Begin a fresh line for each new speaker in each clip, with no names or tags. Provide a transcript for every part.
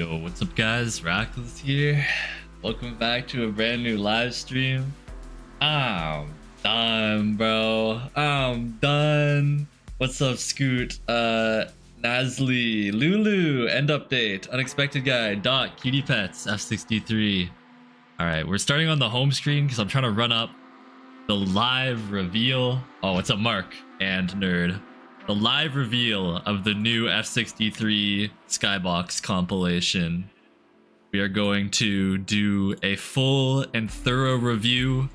Yo, what's up guys? Rackless here. Welcome back to a brand new live stream. I'm done, bro. I'm done. What's up, Scoot? Nasli, Lulu, end update, unexpected guy, Dot, Cutie Pets, F63. Alright, we're starting on the home screen because I'm trying to run up the live reveal. Oh, what's up, Mark and Nerd? The live reveal of the new F63 Skybox compilation. We are going to do a full and thorough review.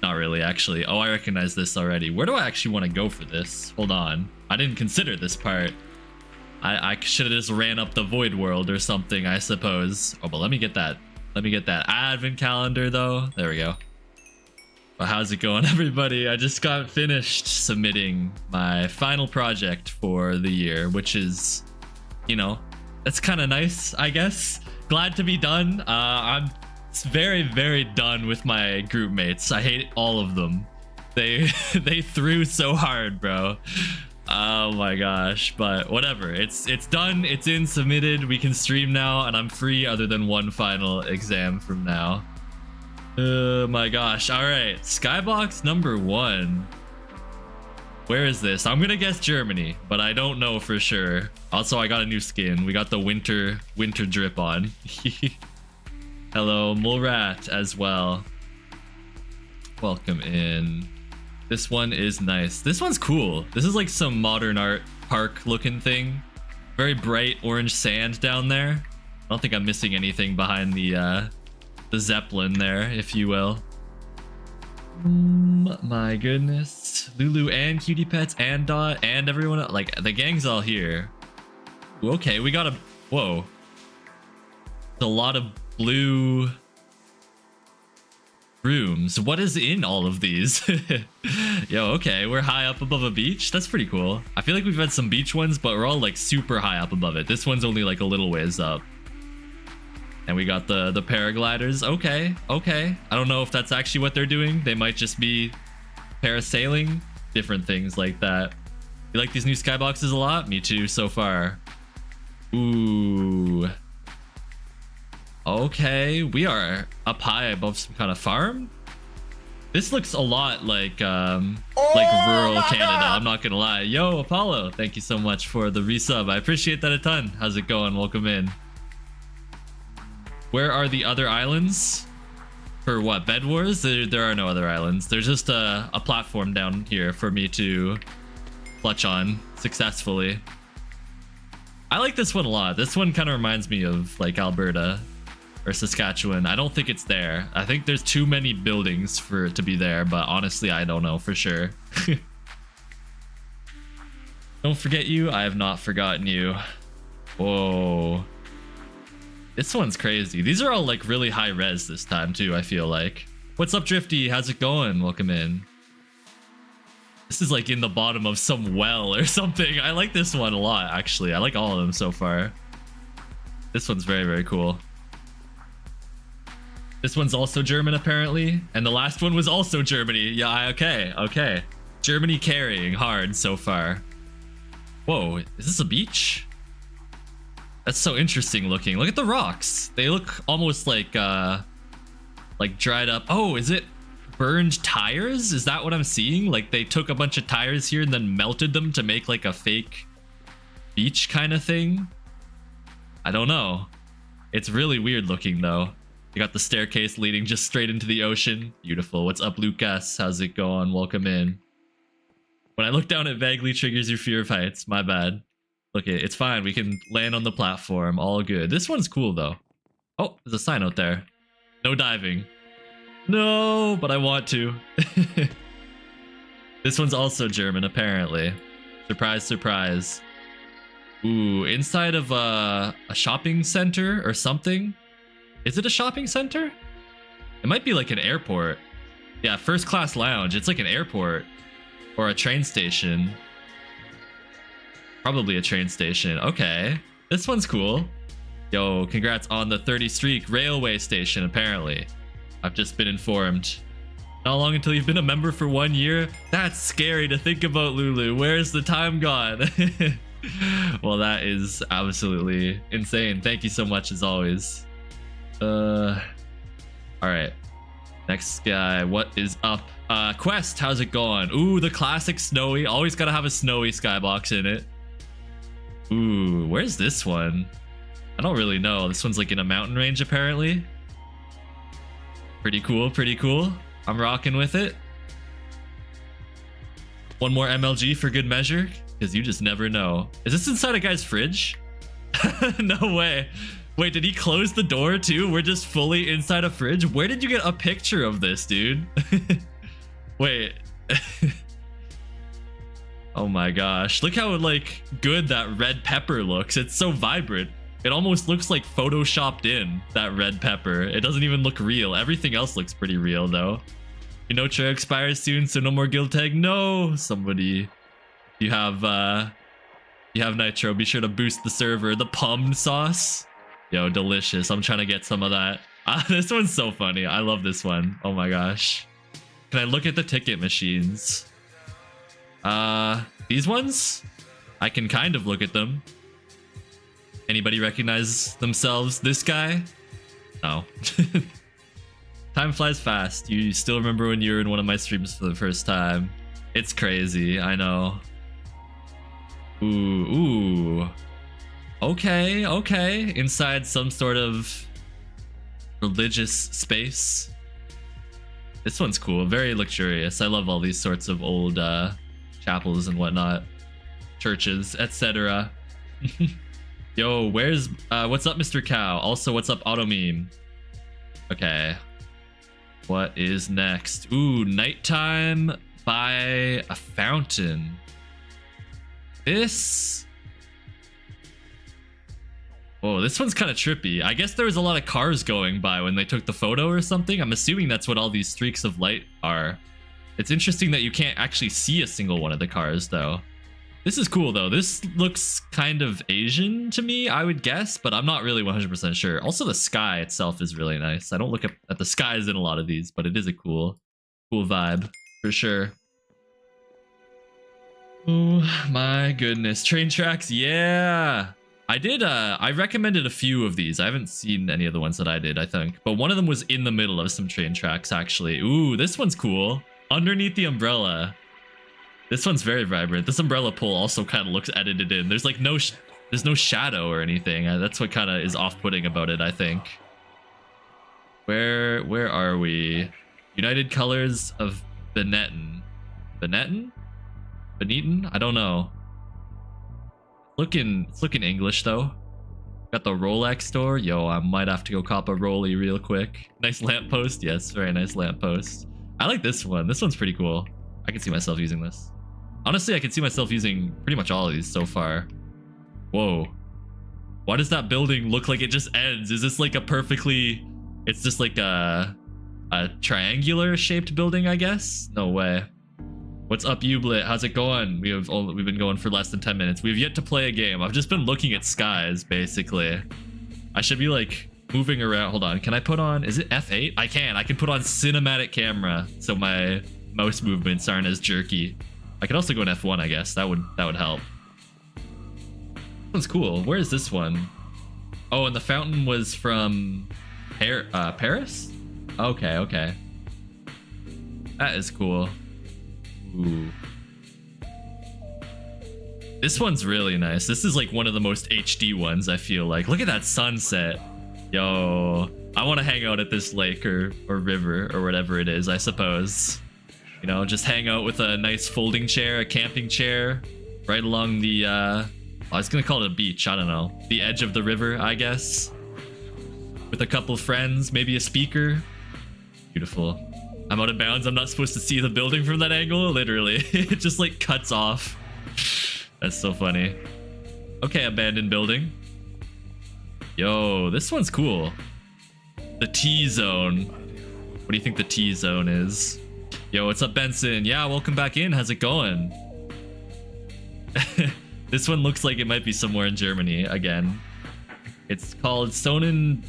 Not really, actually. Oh, I recognize this already. Where do I actually want to go for this? Hold on. I didn't consider this part. I should have just ran up the Void World or something, I suppose. Oh, but let me get that. Let me get that advent calendar, though. There we go. Well, how's it going, everybody? I just got finished submitting my final project for the year, which is, you know, that's kind of nice, I guess. Glad to be done. I'm very, very done with my group mates. I hate all of them. They threw so hard, bro. Oh my gosh, but whatever. It's done. It's in, submitted. We can stream now, and I'm free other than one final exam from now. Oh my gosh. All right, Skybox number 1. Where is this? I'm gonna guess Germany, but I don't know for sure. Also, I got a new skin. We got the winter drip on. Hello, Mulrat as well. Welcome in. This one is nice. This one's cool. This is like some modern art park looking thing. Very bright orange sand down there. I don't think I'm missing anything behind the Zeppelin there, if you will. My goodness. Lulu and Cutie Pets and Dot and everyone else. Like, the gang's all here. Okay, we got a... Whoa. There's a lot of blue rooms. What is in all of these? Yo, okay, we're high up above a beach. That's pretty cool. I feel like we've had some beach ones, but we're all like super high up above it. This one's only like a little ways up. And we got the paragliders. Okay. I don't know if that's actually what they're doing. They might just be parasailing. Different things like that. You like these new skyboxes a lot? Me too, so far. Ooh. Okay, we are up high above some kind of farm. This looks a lot like rural Canada. I'm not gonna lie. Yo, Apollo, thank you so much for the resub. I appreciate that a ton. How's it going? Welcome in. Where are the other islands? For what, Bed Wars? There are no other islands. There's just a platform down here for me to clutch on successfully. I like this one a lot. This one kind of reminds me of like Alberta or Saskatchewan. I don't think it's there. I think there's too many buildings for it to be there, but honestly, I don't know for sure. Don't forget you. I have not forgotten you. Whoa. This one's crazy. These are all like really high res this time too, I feel like. What's up, Drifty? How's it going? Welcome in. This is like in the bottom of some well or something. I like this one a lot, actually. I like all of them so far. This one's very, very cool. This one's also German, apparently. And the last one was also Germany. Yeah, okay. Germany carrying hard so far. Whoa, is this a beach? That's so interesting looking. Look at the rocks. They look almost like dried up. Oh, is it burned tires? Is that what I'm seeing? Like they took a bunch of tires here and then melted them to make like a fake beach kind of thing? I don't know. It's really weird looking though. You got the staircase leading just straight into the ocean. Beautiful. What's up, Lucas? How's it going? Welcome in. When I look down, it vaguely triggers your fear of heights. My bad. Look, it's fine. We can land on the platform. All good. This one's cool, though. Oh, there's a sign out there. No diving. No, but I want to. This one's also German, apparently. Surprise, surprise. Ooh, inside of a shopping center or something. Is it a shopping center? It might be like an airport. Yeah, first class lounge. It's like an airport or a train station. Probably a train station. Okay. This one's cool. Yo, congrats on the 30 streak. Railway station, apparently. I've just been informed. Not long until you've been a member for 1 year? That's scary to think about, Lulu. Where's the time gone? Well, that is absolutely insane. Thank you so much as always. All right. Next guy, what is up? Quest, how's it going? Ooh, the classic snowy. Always gotta have a snowy skybox in it. Ooh, where's this one? I don't really know. This one's like in a mountain range apparently. Pretty cool, pretty cool. I'm rocking with it. One more MLG for good measure, because you just never know. Is this inside a guy's fridge? No way. Wait, did he close the door too? We're just fully inside a fridge? Where did you get a picture of this, dude? Wait. Oh my gosh. Look how like good that red pepper looks. It's so vibrant. It almost looks like photoshopped in, that red pepper. It doesn't even look real. Everything else looks pretty real though. You know, Trey expires soon, so no more guild tag. No, somebody. You have nitro. Be sure to boost the server. The pum sauce. Yo, delicious. I'm trying to get some of that. This one's so funny. I love this one. Oh my gosh. Can I look at the ticket machines? These ones? I can kind of look at them. Anybody recognize themselves? This guy? No. Time flies fast. You still remember when you were in one of my streams for the first time. It's crazy. I know. Ooh. Okay, okay. Inside some sort of religious space. This one's cool. Very luxurious. I love all these sorts of old chapels and whatnot. Churches, etc. Yo, where's... what's up, Mr. Cow? Also, what's up, Automeme? Okay. What is next? Ooh, nighttime by a fountain. This... Oh, this one's kind of trippy. I guess there was a lot of cars going by when they took the photo or something. I'm assuming that's what all these streaks of light are. It's interesting that you can't actually see a single one of the cars, though. This is cool, though. This looks kind of Asian to me, I would guess, but I'm not really 100% sure. Also, the sky itself is really nice. I don't look at the skies in a lot of these, but it is a cool vibe, for sure. Oh, my goodness. Train tracks, yeah! I recommended a few of these. I haven't seen any of the ones that I did, I think. But one of them was in the middle of some train tracks, actually. Ooh, this one's cool. Underneath the umbrella. This one's very vibrant. This umbrella pole also kind of looks edited in. There's like there's no shadow or anything. That's what kind of is off-putting about it, I think. Where are we? United Colors of Benetton. Benetton? Benetton? I don't know. It's looking English though. Got the Rolex store. Yo, I might have to go cop a Rolly real quick. Nice lamppost. Yes, very nice lamppost. I like this one. This one's pretty cool. I can see myself using this. Honestly, I can see myself using pretty much all of these so far. Whoa. Why does that building look like it just ends? Is this like a perfectly... It's just like a triangular shaped building, I guess? No way. What's up, Ublit? How's it going? We've been going for less than 10 minutes. We've yet to play a game. I've just been looking at skies, basically. I should be like moving around. Hold on. Can I put on... Is it F8? I can put on cinematic camera, so my mouse movements aren't as jerky. I could also go in F1, I guess. That would help. This one's cool. Where is this one? Oh, and the fountain was from Paris? Okay. That is cool. Ooh. This one's really nice. This is like one of the most HD ones, I feel like. Look at that sunset. Yo, I want to hang out at this lake or river or whatever it is, I suppose. You know, just hang out with a nice folding chair, a camping chair, right along the, I was gonna call it a beach, I don't know. The edge of the river, I guess. With a couple friends, maybe a speaker. Beautiful. I'm out of bounds. I'm not supposed to see the building from that angle. Literally, it just like cuts off. That's so funny. Okay, abandoned building. Yo, this one's cool. The T-zone. What do you think the T-zone is? Yo, what's up, Benson? Yeah, welcome back in. How's it going? This one looks like it might be somewhere in Germany again. It's called Sonnen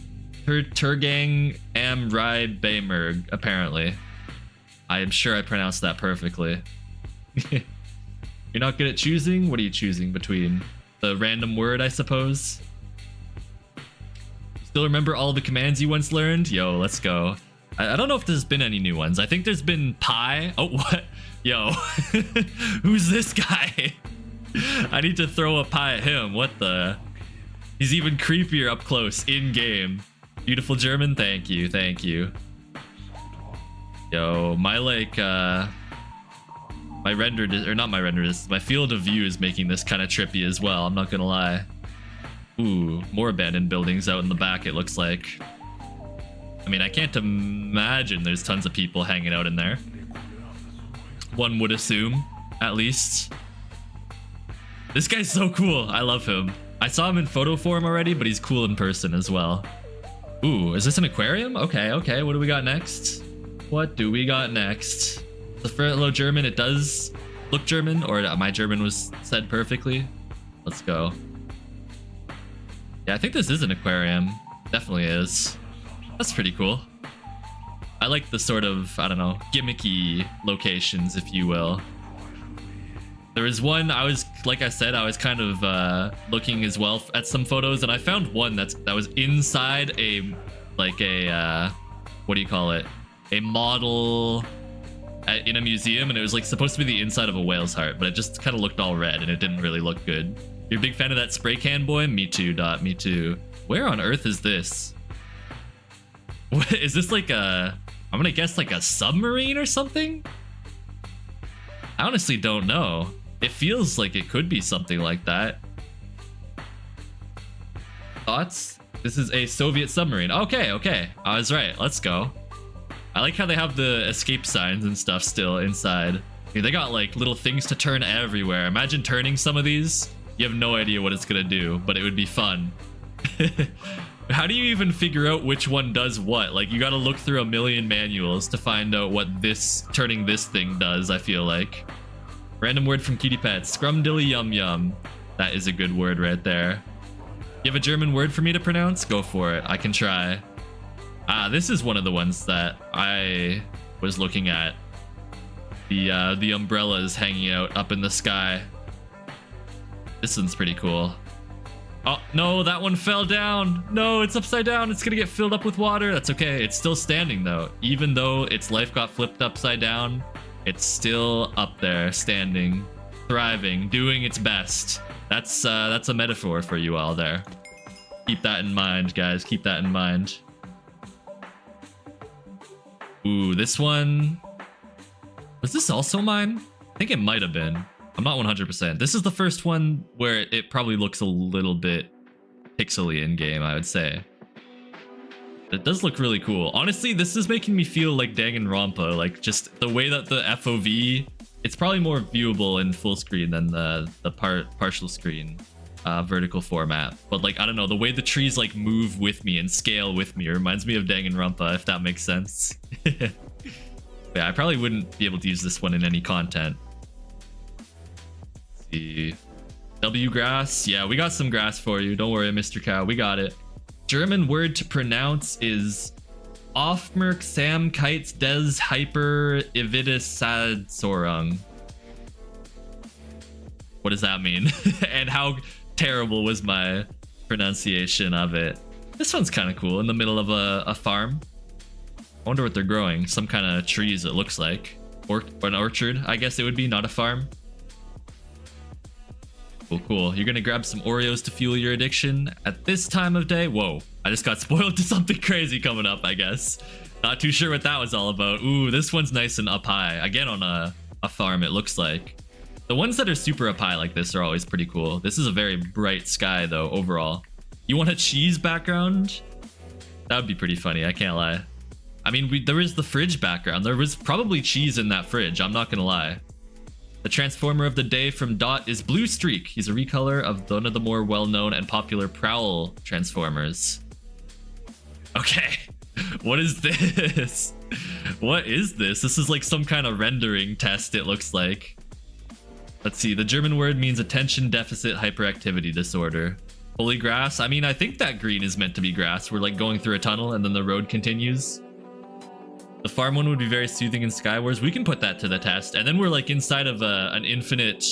Turgang am Reibemerg, apparently. I am sure I pronounced that perfectly. You're not good at choosing? What are you choosing between? the random word, I suppose. Still remember all the commands you once learned? Yo, let's go. I don't know if there's been any new ones. I think there's been pie. Oh, what? Yo, who's this guy? I need to throw a pie at him. What the? He's even creepier up close in game. Beautiful German. Thank you. Thank you. Yo, my like, my rendered, or not my rendered, my field of view is making this kind of trippy as well. I'm not gonna lie. Ooh, more abandoned buildings out in the back, it looks like. I mean, I can't imagine there's tons of people hanging out in there. One would assume, at least. This guy's so cool. I love him. I saw him in photo form already, but he's cool in person as well. Ooh, is this an aquarium? Okay, okay. What do we got next? What do we got next? The hello German, it does look German, or my German was said perfectly. Let's go. Yeah, I think this is an aquarium. Definitely is. That's pretty cool. I like the sort of, I don't know, gimmicky locations, if you will. There was one, I was, like I said, I was kind of looking as well at some photos, and I found one that was inside a, like a, what do you call it? A model in a museum, and it was like supposed to be the inside of a whale's heart, but it just kind of looked all red, and it didn't really look good. You're a big fan of that spray can boy? Me too, Dot, me too. Where on earth is this? What, is this like a, I'm gonna guess like a submarine or something? I honestly don't know. It feels like it could be something like that. Thoughts? This is a Soviet submarine. Okay, okay. I was right. Let's go. I like how they have the escape signs and stuff still inside. Dude, they got like little things to turn everywhere. Imagine turning some of these. You have no idea what it's gonna do, but it would be fun. How do you even figure out which one does what? Like, you gotta look through a million manuals to find out what this, turning this thing does, I feel like. Random word from Kitty Pets. Scrumdilly yum yum. That is a good word right there. You have a German word for me to pronounce? Go for it. I can try. Ah, this is one of the ones that I was looking at. The umbrellas hanging out up in the sky. This one's pretty cool. Oh, no, that one fell down. No, it's upside down. It's gonna get filled up with water. That's okay. It's still standing, though. Even though its life got flipped upside down, it's still up there, standing, thriving, doing its best. That's a metaphor for you all there. Keep that in mind, guys. Keep that in mind. Ooh, this one... Was this also mine? I think it might have been. I'm not 100%. This is the first one where it probably looks a little bit pixely in game, I would say. It does look really cool. Honestly, this is making me feel like Danganronpa, like just the way that the FOV, it's probably more viewable in full screen than the partial screen vertical format. But like, I don't know, the way the trees like move with me and scale with me reminds me of Danganronpa, if that makes sense. Yeah, I probably wouldn't be able to use this one in any content. Let's see. W grass. Yeah, we got some grass for you. Don't worry, Mr. Cow. We got it. German word to pronounce is Aufmerk Sam Kites des Hyper Ivitis Sad Sorung. What does that mean? And how terrible was my pronunciation of it? This one's kind of cool, in the middle of a farm. I wonder what they're growing. Some kind of trees, it looks like. Or an orchard, I guess it would be, not a farm. Cool, cool. You're gonna grab some Oreos to fuel your addiction at this time of day? Whoa, I just got spoiled to something crazy coming up, I guess. Not too sure what that was all about. Ooh, this one's nice and up high. Again, on a farm, it looks like. The ones that are super up high like this are always pretty cool. This is a very bright sky, though, overall. You want a cheese background? That would be pretty funny, I can't lie. I mean, there is the fridge background. There was probably cheese in that fridge, I'm not gonna lie. The transformer of the day from Dot is Blue Streak. He's a recolor of one of the more well-known and popular Prowl transformers. Okay, what is this? What is this? This is like some kind of rendering test, it looks like. Let's see, the German word means attention deficit hyperactivity disorder. Fully grass? I mean, I think that green is meant to be grass. We're like going through a tunnel and then the road continues. The farm one would be very soothing in Skywars. We can put that to the test. And then we're like inside of an infinite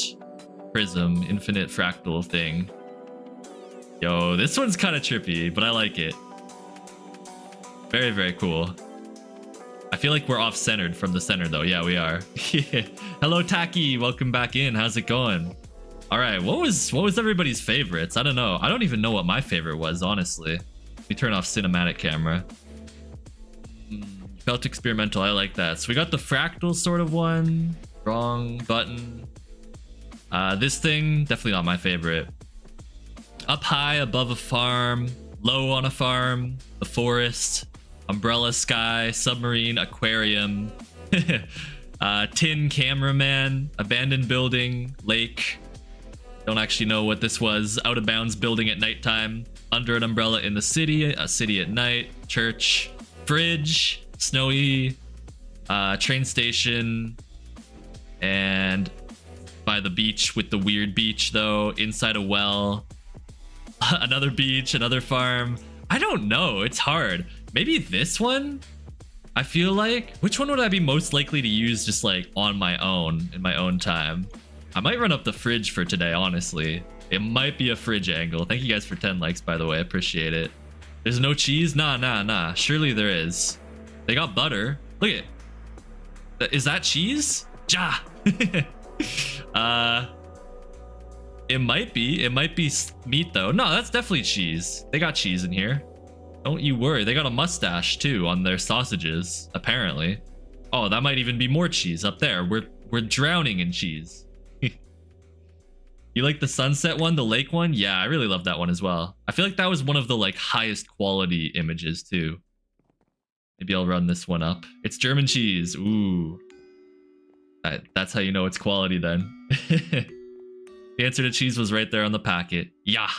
prism, infinite fractal thing. Yo, this one's kind of trippy, but I like it. Very, very cool. I feel like we're off-centered from the center, though. Yeah, we are. Hello, Taki. Welcome back in. How's it going? All right, what was everybody's favorites? I don't know. I don't even know what my favorite was, honestly. Let me turn off cinematic camera. Felt experimental. I like that. So we got the fractal sort of one. Wrong button. This thing, definitely not my favorite. Up high above a farm, low on a farm, the forest, umbrella sky, submarine, aquarium, tin cameraman, abandoned building, lake. Don't actually know what this was. Out of bounds building at nighttime, under an umbrella in the city, a city at night, church, fridge, snowy, train station, and by the beach with the weird beach though, inside a well, another beach, another farm. I don't know, it's hard. Maybe this one? I feel like, which one would I be most likely to use just like on my own, in my own time? I might run up the fridge for today, honestly. It might be a fridge angle. Thank you guys for 10 likes, by the way, I appreciate it. There's no cheese? Nah. Surely there is. They got butter. Look at, is that cheese? Ja! It might be meat though. No, that's definitely cheese. They got cheese in here. Don't you worry. They got a mustache too on their sausages, apparently. Oh, that might even be more cheese up there. We're drowning in cheese. You like the sunset one, the lake one? Yeah, I really love that one as well. I feel like that was one of the like highest quality images too. Maybe I'll run this one up. It's German cheese. Ooh. That's how you know it's quality then. The answer to cheese was right there on the packet. Yeah,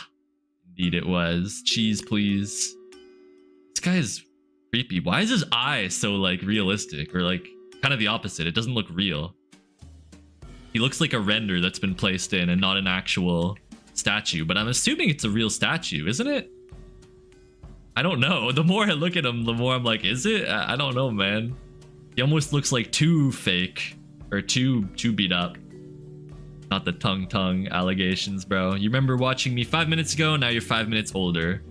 indeed it was. Cheese, please. This guy is creepy. Why is his eye so like realistic, or like kind of the opposite? It doesn't look real. He looks like a render that's been placed in and not an actual statue, but I'm assuming it's a real statue, isn't it? I don't know. The more I look at him, the more I'm like, is it? I don't know, man. He almost looks like too fake, or too beat up. Not the tongue allegations, bro. You remember watching me 5 minutes ago, now you're 5 minutes older.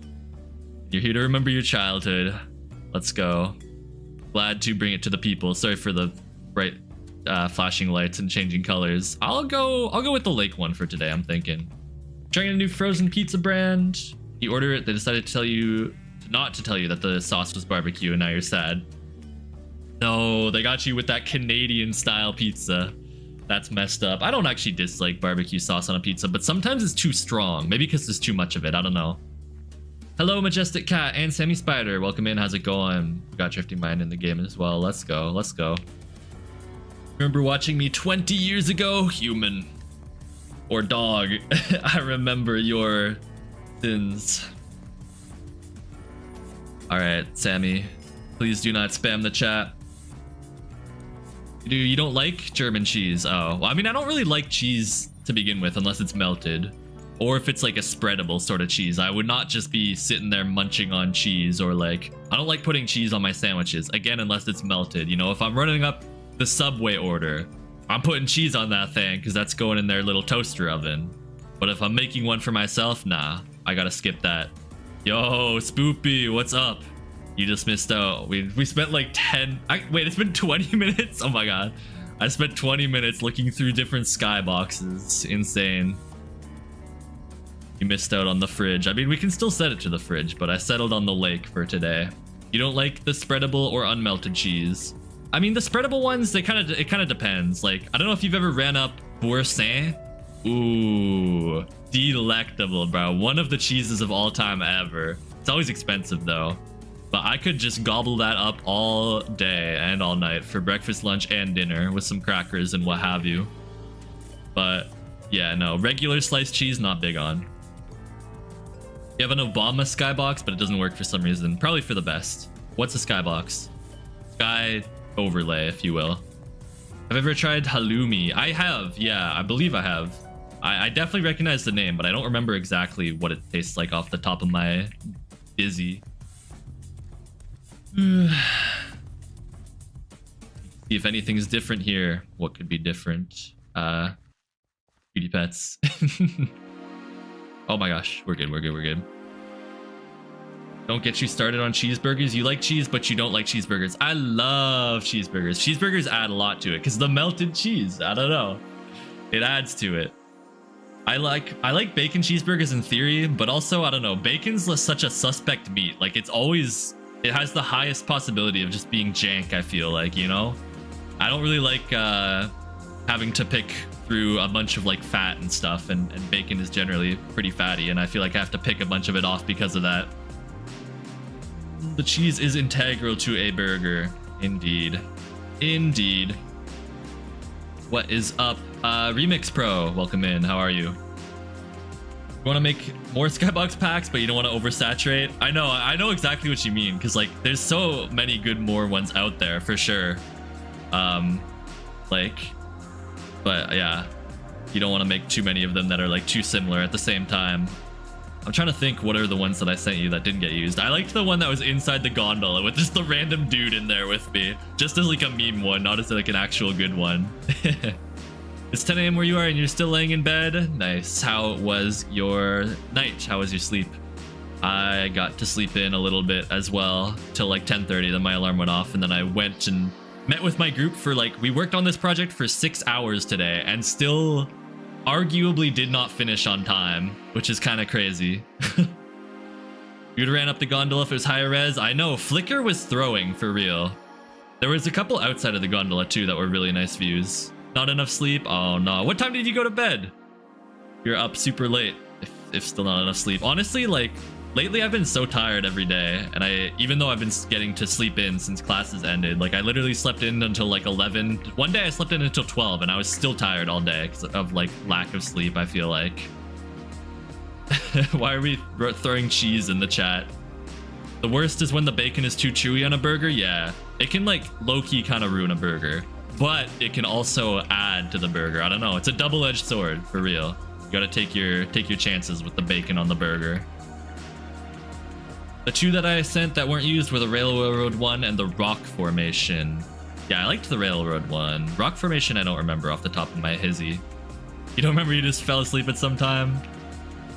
You're here to remember your childhood. Let's go. Glad to bring it to the people. Sorry for the bright flashing lights and changing colors. I'll go with the lake one for today, I'm thinking. Trying a new frozen pizza brand. You order it, they decided to tell you not to tell you that the sauce was barbecue, and now you're sad. No, they got you with that Canadian style pizza. That's messed up. I don't actually dislike barbecue sauce on a pizza, but sometimes it's too strong. Maybe because there's too much of it. I don't know. Hello, Majestic Cat and Sammy Spider. Welcome in. How's it going? We got Drifting Mind in the game as well. Let's go. Let's go. Remember watching me 20 years ago? Human. Or dog. I remember your sins. Alright, Sammy. Please do not spam the chat. You don't like German cheese? Oh, well, I mean, I don't really like cheese to begin with unless it's melted. Or if it's like a spreadable sort of cheese. I would not just be sitting there munching on cheese, or like, I don't like putting cheese on my sandwiches. Again, unless it's melted. You know, if I'm running up the Subway order, I'm putting cheese on that thing because that's going in their little toaster oven. But if I'm making one for myself, nah, I gotta skip that. Yo, Spoopy, what's up? You just missed out. We spent like 10... wait, it's been 20 minutes? Oh my god. I spent 20 minutes looking through different skyboxes. Insane. You missed out on the fridge. I mean, we can still set it to the fridge, but I settled on the lake for today. You don't like the spreadable or unmelted cheese? I mean, the spreadable ones, it kind of depends. Like, I don't know if you've ever ran up Boursin. Ooh, delectable, bro. One of the cheeses of all time ever. It's always expensive though. But I could just gobble that up all day and all night for breakfast, lunch, and dinner with some crackers and what have you. But yeah, no, regular sliced cheese, not big on. You have an Obama skybox, but it doesn't work for some reason. Probably for the best. What's a skybox? Sky overlay, if you will. Have you ever tried halloumi? I have, yeah, I believe I have. I definitely recognize the name, but I don't remember exactly what it tastes like off the top of my dizzy. See if anything's different here. What could be different? Cutie pets. Oh my gosh, we're good, we're good, we're good. Don't get you started on cheeseburgers. You like cheese, but you don't like cheeseburgers. I love cheeseburgers. Cheeseburgers add a lot to it because the melted cheese, I don't know. It adds to it. I like bacon cheeseburgers in theory, but also, I don't know, bacon's such a suspect meat. Like, it's always, it has the highest possibility of just being jank, I feel like, you know? I don't really like having to pick through a bunch of like fat and stuff, and bacon is generally pretty fatty, and I feel like I have to pick a bunch of it off because of that. The cheese is integral to a burger. Indeed. Indeed. What is up? Remix Pro, welcome in. How are you? You want to make more skybox packs, but you don't want to oversaturate? I know exactly what you mean, because like there's so many good more ones out there for sure. But yeah, you don't want to make too many of them that are like too similar at the same time. I'm trying to think what are the ones that I sent you that didn't get used. I liked the one that was inside the gondola with just the random dude in there with me, just as like a meme one, not as like an actual good one. It's 10 a.m. where you are and you're still laying in bed. Nice. How was your night? How was your sleep? I got to sleep in a little bit as well till like 10:30. Then my alarm went off, and then I went and met with my group for like, we worked on this project for 6 hours today and still arguably did not finish on time, which is kind of crazy. You'd ran up the gondola if it was higher res. I know, Flickr was throwing for real. There was a couple outside of the gondola too that were really nice views. Not enough sleep? Oh no. What time did you go to bed? You're up super late if still not enough sleep. Honestly, like lately I've been so tired every day, and even though I've been getting to sleep in since classes ended, like I literally slept in until like 11. One day I slept in until 12 and I was still tired all day because of like lack of sleep, I feel like. Why are we throwing cheese in the chat? The worst is when the bacon is too chewy on a burger. Yeah, it can like low-key kind of ruin a burger, but it can also add to the burger. I don't know, it's a double-edged sword for real. You gotta take your chances with the bacon on the burger. The two that I sent that weren't used were the railroad one and the rock formation. Yeah, I liked the railroad one. Rock formation I don't remember off the top of my hizzy. You don't remember you just fell asleep at some time?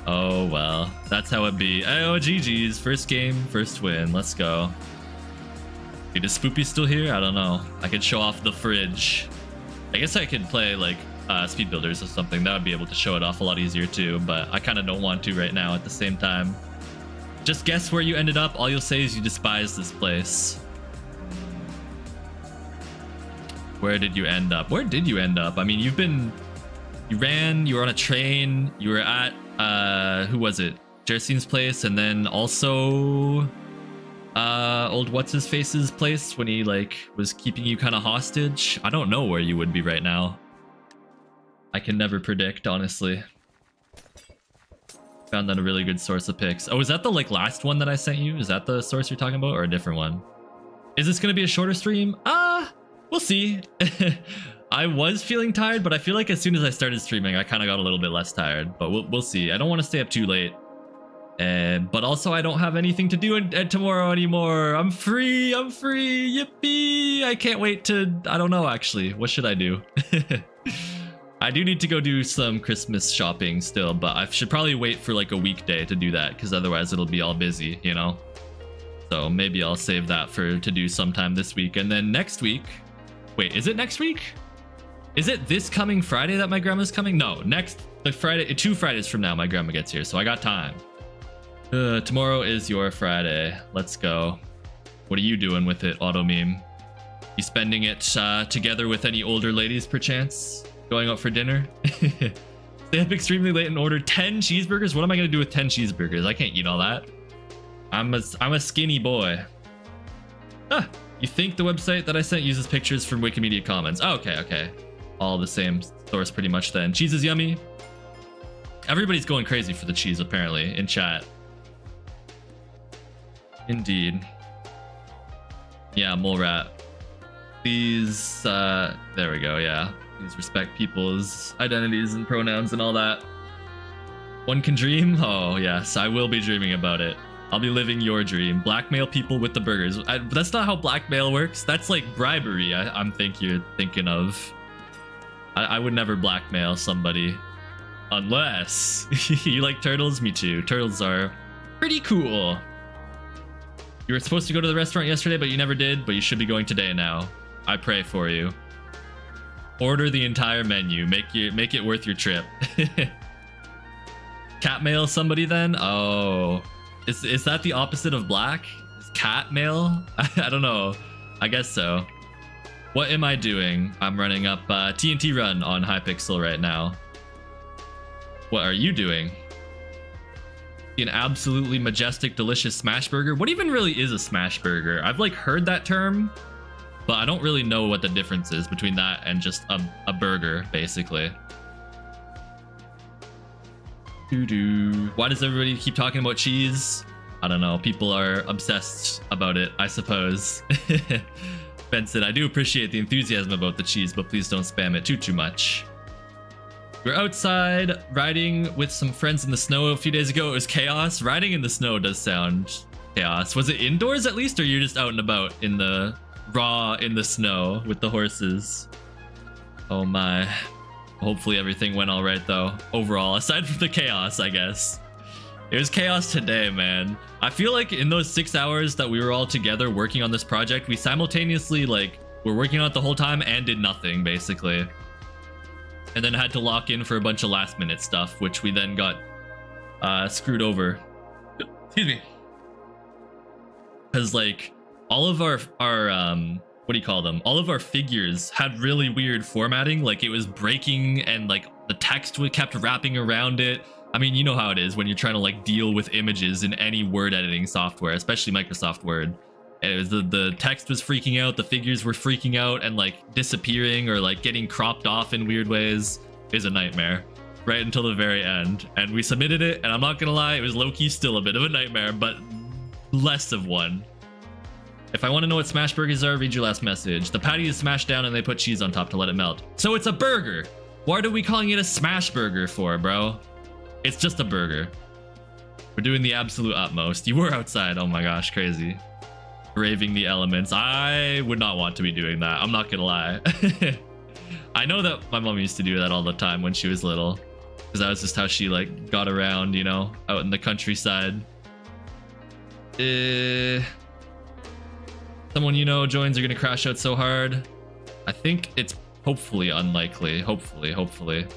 Oh well, that's how it be. Oh, GG's, first game, first win, let's go. Dude, is Spoopy still here? I don't know. I could show off the fridge. I guess I could play like speed builders or something. That would be able to show it off a lot easier too, but I kind of don't want to right now at the same time. Just guess where you ended up. All you'll say is you despise this place. Where did you end up? Where did you end up? I mean, you ran, you were on a train, you were at, who was it? Jersine's place, and then also, old what's-his-face's place when he, like, was keeping you kind of hostage. I don't know where you would be right now. I can never predict, honestly. Found that a really good source of pics. Oh, is that the like last one that I sent you? Is that the source you're talking about, or a different one? Is this gonna be a shorter stream? We'll see. I was feeling tired, but I feel like as soon as I started streaming, I kind of got a little bit less tired. But we'll see. I don't want to stay up too late, but also I don't have anything to do tomorrow anymore. I'm free. I'm free. Yippee! I can't wait to. I don't know actually. What should I do? I do need to go do some Christmas shopping still, but I should probably wait for like a weekday to do that, because otherwise it'll be all busy, you know? So maybe I'll save that to do sometime this week. And then next week, wait, is it next week? Is it this coming Friday that my grandma's coming? No, the Friday, 2 Fridays from now my grandma gets here, so I got time. Tomorrow is your Friday. Let's go. What are you doing with it, Auto Meme? You spending it together with any older ladies perchance? Going out for dinner? Stay up extremely late and order 10 cheeseburgers? What am I gonna do with 10 cheeseburgers? I can't eat all that. I'm a skinny boy. You think the website that I sent uses pictures from Wikimedia Commons? Oh, okay. All the same source pretty much then. Cheese is yummy. Everybody's going crazy for the cheese apparently in chat. Indeed. Yeah, mole rat. Please, there we go, yeah. Please respect people's identities and pronouns and all that. One can dream? Oh, yes, I will be dreaming about it. I'll be living your dream. Blackmail people with the burgers. That's not how blackmail works. That's like bribery, I think you're thinking of. I would never blackmail somebody. Unless you like turtles, me too. Turtles are pretty cool. You were supposed to go to the restaurant yesterday, but you never did, but you should be going today now. I pray for you. Order the entire menu. Make it worth your trip. Cat mail somebody then? Oh. Is that the opposite of black? Is cat mail? I don't know. I guess so. What am I doing? I'm running up TNT run on Hypixel right now. What are you doing? An absolutely majestic, delicious smash burger. What even really is a smash burger? I've like heard that term, but I don't really know what the difference is between that and just a burger, basically. Why does everybody keep talking about cheese? I don't know. People are obsessed about it, I suppose. Benson, I do appreciate the enthusiasm about the cheese, but please don't spam it too much. We're outside riding with some friends in the snow a few days ago. It was chaos. Riding in the snow does sound chaos. Was it indoors at least, or you're just out and about in the in the snow with the horses? Oh my. Hopefully everything went all right though. Overall, aside from the chaos, I guess. It was chaos today, man. I feel like in those 6 hours that we were all together working on this project, we simultaneously like were working on it the whole time and did nothing basically. And then had to lock in for a bunch of last minute stuff, which we then got screwed over. Excuse me. Because like all of our what do you call them? All of our figures had really weird formatting. Like it was breaking and like the text kept wrapping around it. I mean, you know how it is when you're trying to like deal with images in any word editing software, especially Microsoft Word. And it was the text was freaking out, the figures were freaking out and like disappearing or like getting cropped off in weird ways. It was a nightmare right until the very end. And we submitted it, and I'm not gonna lie, it was low-key still a bit of a nightmare, but less of one. If I want to know what smash burgers are, read your last message. The patty is smashed down and they put cheese on top to let it melt. So it's a burger. What are we calling it a smash burger for, bro? It's just a burger. We're doing the absolute utmost. You were outside. Oh my gosh, crazy. Braving the elements. I would not want to be doing that. I'm not gonna lie. I know that my mom used to do that all the time when she was little, because that was just how she like got around, you know, out in the countryside. Someone you know joins are gonna crash out so hard. I think it's hopefully unlikely. Hopefully.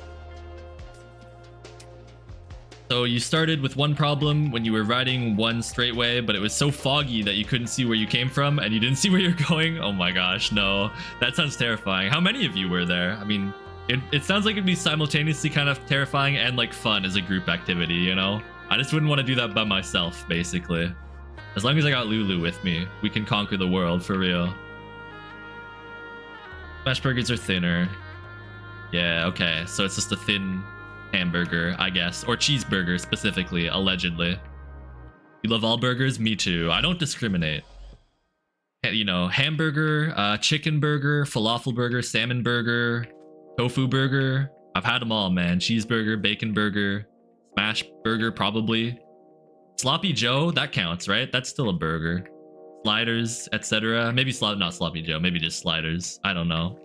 So you started with one problem when you were riding one straight way, but it was so foggy that you couldn't see where you came from and you didn't see where you're going. Oh my gosh, no. That sounds terrifying. How many of you were there? I mean, it sounds like it'd be simultaneously kind of terrifying and like fun as a group activity, you know? I just wouldn't want to do that by myself, basically. As long as I got Lulu with me, we can conquer the world for real. Smash burgers are thinner. Yeah, okay. So it's just a thin hamburger, I guess, or cheeseburger specifically, allegedly. You love all burgers? Me too. I don't discriminate. You know, hamburger, chicken burger, falafel burger, salmon burger, tofu burger. I've had them all, man. Cheeseburger, bacon burger, smash burger, probably. Sloppy Joe, that counts, right? That's still a burger. Sliders, etc. Maybe not Sloppy Joe, maybe just sliders. I don't know.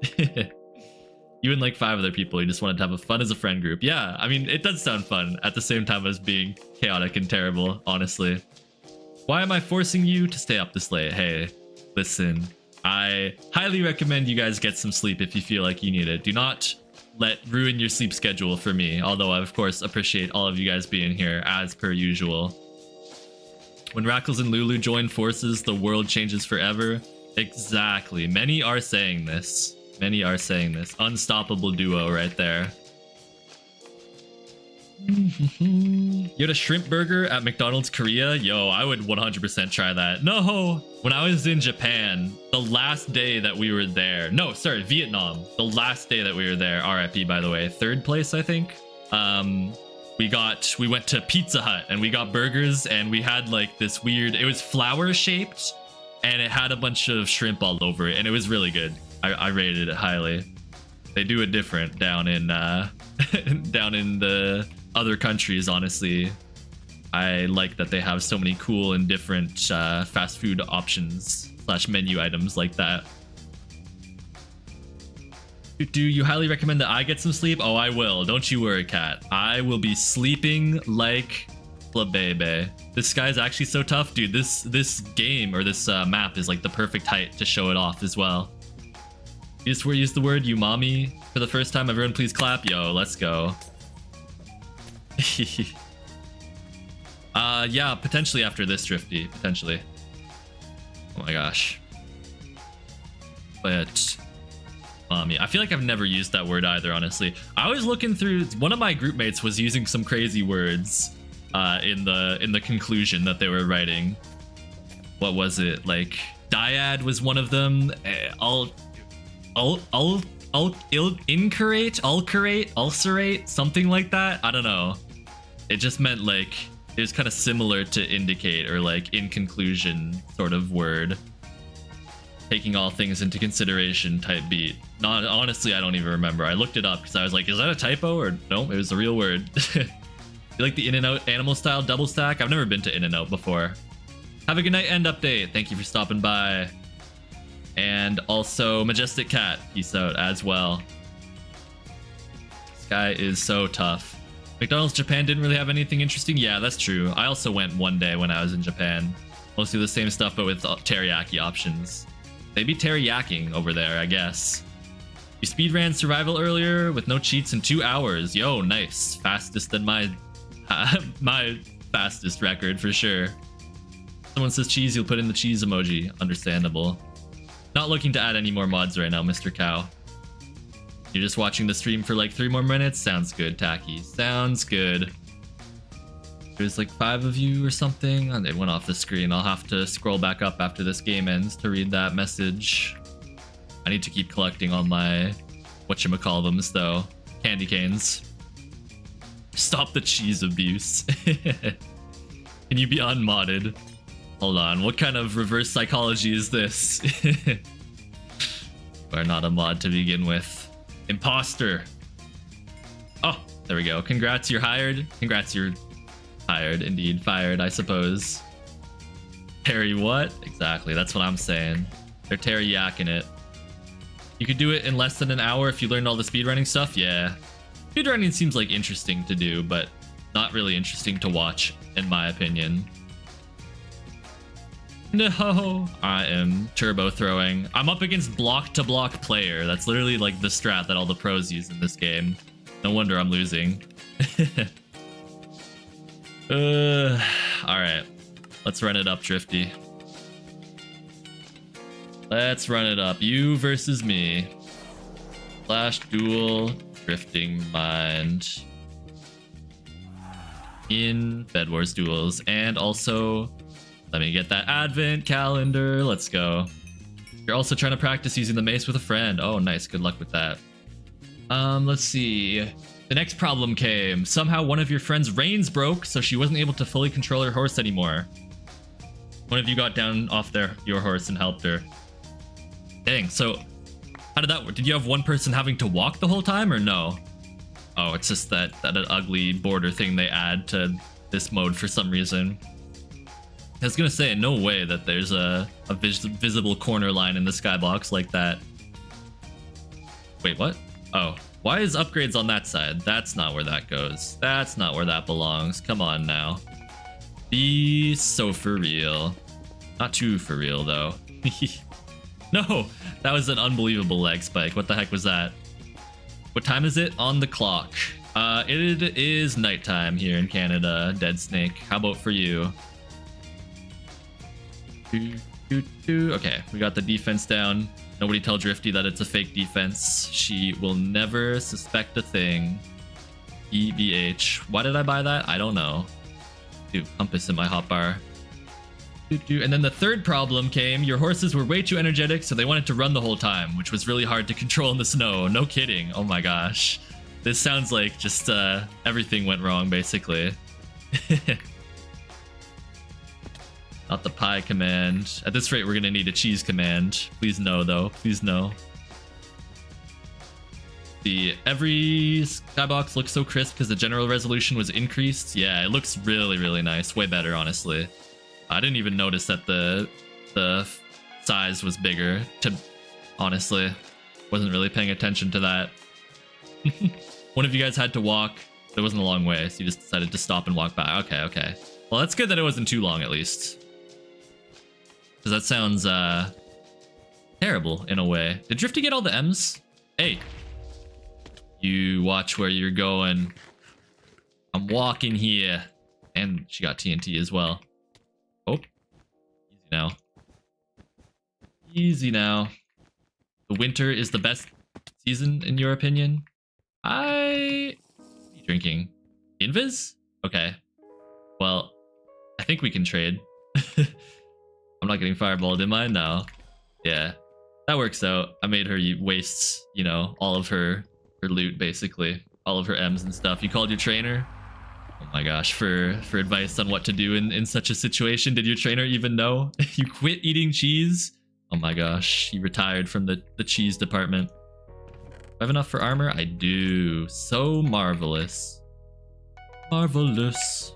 You and like 5 other people, you just wanted to have a fun as a friend group. Yeah, I mean, it does sound fun at the same time as being chaotic and terrible, honestly. Why am I forcing you to stay up this late? Hey, listen, I highly recommend you guys get some sleep if you feel like you need it. Do not ruin your sleep schedule for me, although I, of course, appreciate all of you guys being here, as per usual. When Rackles and Lulu join forces, the world changes forever. Exactly. Many are saying this. Many are saying this. Unstoppable duo right there. You had a shrimp burger at McDonald's Korea? Yo, I would 100% try that. No! When I was in Japan, the last day that we were there... No, sorry, Vietnam. The last day that we were there. RIP, by the way. 3rd place, I think. We went to Pizza Hut and we got burgers, and we had like this weird... It was flower shaped, and it had a bunch of shrimp all over it, and it was really good. I rated it highly. They do it different down in down in the other countries, honestly. I like that they have so many cool and different fast food options / menu items like that. Do you highly recommend that I get some sleep? Oh, I will. Don't you worry, cat. I will be sleeping like a baby. This guy's actually so tough, dude. This game or this map is like the perfect height to show it off as well. You just use the word umami for the first time. Everyone, please clap. Yo, let's go. Yeah, potentially after this, Drifty. Potentially. Oh my gosh. But mommy, I feel like I've never used that word either, honestly. I was looking through, one of my group mates was using some crazy words in the conclusion that they were writing. What was it? Like dyad was one of them. Ulcerate, something like that. I don't know. It just meant like it was kind of similar to indicate or like in conclusion sort of word. Taking all things into consideration type beat. Not honestly, I don't even remember. I looked it up because I was like, is that a typo or no? It was a real word. You like the In-N-Out animal style double stack? I've never been to In-N-Out before. Have a good night end update. Thank you for stopping by. And also Majestic Cat, peace out as well. This guy is so tough. McDonald's Japan didn't really have anything interesting. Yeah, that's true. I also went one day when I was in Japan. Mostly the same stuff, but with teriyaki options. They be teriyaki over there, I guess. You speedran survival earlier with no cheats in 2 hours. Yo, nice. Fastest than my my fastest record for sure. Someone says cheese, you'll put in the cheese emoji. Understandable. Not looking to add any more mods right now, Mr. Cow. You're just watching the stream for like 3 more minutes? Sounds good, Tacky. Sounds good. There's like 5 of you or something. And it went off the screen. I'll have to scroll back up after this game ends to read that message. I need to keep collecting all my whatchamacallthems though. Candy canes. Stop the cheese abuse. Can you be unmodded? Hold on, what kind of reverse psychology is this? We're not a mod to begin with. Imposter. Oh, there we go. Congrats, you're hired. Congrats, you're hired. Indeed, fired, I suppose. Terry what? Exactly, that's what I'm saying. They're teriyaki-ing it. You could do it in less than an hour if you learned all the speedrunning stuff? Yeah. Speedrunning seems like interesting to do, but not really interesting to watch, in my opinion. No, I am turbo throwing. I'm up against block to block player. That's literally like the strat that all the pros use in this game. No wonder I'm losing. Alright. Let's run it up, Drifty. Let's run it up. You versus me. Flash duel. Drifting mind. In Bed Wars duels. And also, let me get that advent calendar. Let's go. You're also trying to practice using the mace with a friend. Oh, nice. Good luck with that. Let's see. The next problem came. Somehow one of your friend's reins broke, so she wasn't able to fully control her horse anymore. One of you got down off your horse and helped her. Dang, so how did that work? Did you have one person having to walk the whole time or no? Oh, it's just that ugly border thing they add to this mode for some reason. I was gonna say, no way that there's a visible corner line in the skybox like that. Wait, what? Oh, why is upgrades on that side? That's not where that goes. That's not where that belongs. Come on now. Be so for real. Not too for real, though. No, that was an unbelievable leg spike. What the heck was that? What time is it on the clock? It is nighttime here in Canada, Dead Snake. How about for you? Okay, we got the defense down. Nobody tell Drifty that it's a fake defense. She will never suspect a thing. EBH. Why did I buy that? I don't know. Dude, compass in my hotbar. And then the third problem came. Your horses were way too energetic, so they wanted to run the whole time, which was really hard to control in the snow. No kidding. Oh my gosh. This sounds like just everything went wrong, basically. Not the pie command. At this rate, we're gonna need a cheese command. Please no, though. Please no. Every skybox looks so crisp because the general resolution was increased. Yeah, it looks really, really nice. Way better, honestly. I didn't even notice that the size was bigger, honestly. Wasn't really paying attention to that. One of you guys had to walk. It wasn't a long way, so you just decided to stop and walk back. Okay, okay. Well, that's good that it wasn't too long, at least. Because that sounds, terrible, in a way. Did Drifty get all the M's? Hey. You watch where you're going. I'm walking here. And she got TNT as well. Oh. Easy now. Easy now. The winter is the best season, in your opinion? What are you drinking? Invis? Okay. Well, I think we can trade. I'm not getting fireballed, am I? No. Yeah. That works out. I made her waste, you know, all of her loot, basically. All of her M's and stuff. You called your trainer? Oh my gosh, for advice on what to do in such a situation. Did your trainer even know? You quit eating cheese? Oh my gosh, he retired from the cheese department. Do I have enough for armor? I do. So marvelous. Marvelous.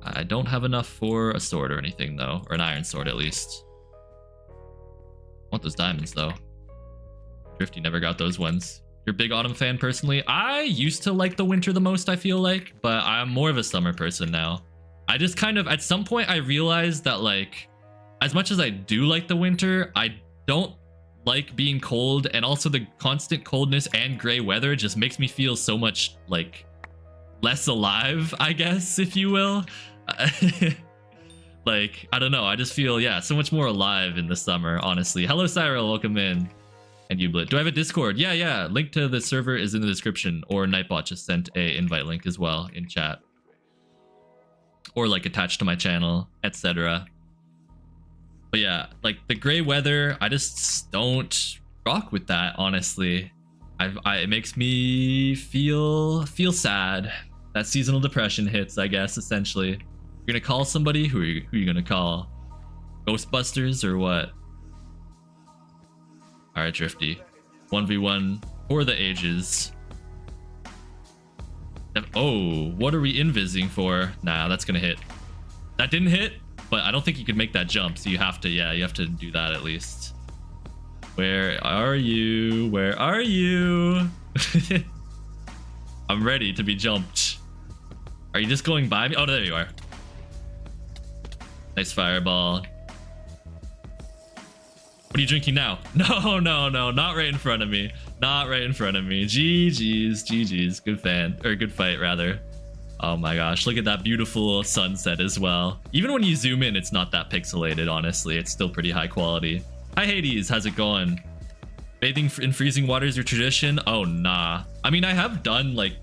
I don't have enough for a sword or anything, though. Or an iron sword, at least. I want those diamonds, though. Drifty never got those ones. You're a big autumn fan, personally? I used to like the winter the most, I feel like. But I'm more of a summer person now. I just kind of... At some point, I realized that, like... As much as I do like the winter, I don't like being cold. And also the constant coldness and gray weather just makes me feel so much, like... less alive, I guess, if you will. Like, I don't know. I just feel, yeah, so much more alive in the summer, honestly. Hello, Cyril. Welcome in. And you, Blit. Do I have a Discord? Yeah, yeah. Link to the server is in the description. Or Nightbot just sent a invite link as well in chat. Or, like, attached to my channel, etc. But yeah, like, the gray weather, I just don't rock with that, honestly. It makes me feel sad. That seasonal depression hits, I guess, essentially. You're gonna call somebody? Who are you gonna call? Ghostbusters or what? Alright, Drifty. 1v1 for the ages. Oh, what are we invising for? Nah, that's gonna hit. That didn't hit, but I don't think you could make that jump, so you have to, yeah, you have to do that at least. Where are you? Where are you? I'm ready to be jumped. Are you just going by me? Oh, there you are. Nice fireball. What are you drinking now? No, no, no, not right in front of me. Not right in front of me. GG's, GG's. Good fan, or good fight rather. Oh my gosh, look at that beautiful sunset as well. Even when you zoom in, it's not that pixelated, honestly. It's still pretty high quality. Hi Hades, how's it going? Bathing in freezing water is your tradition? Oh nah. I mean, I have done like,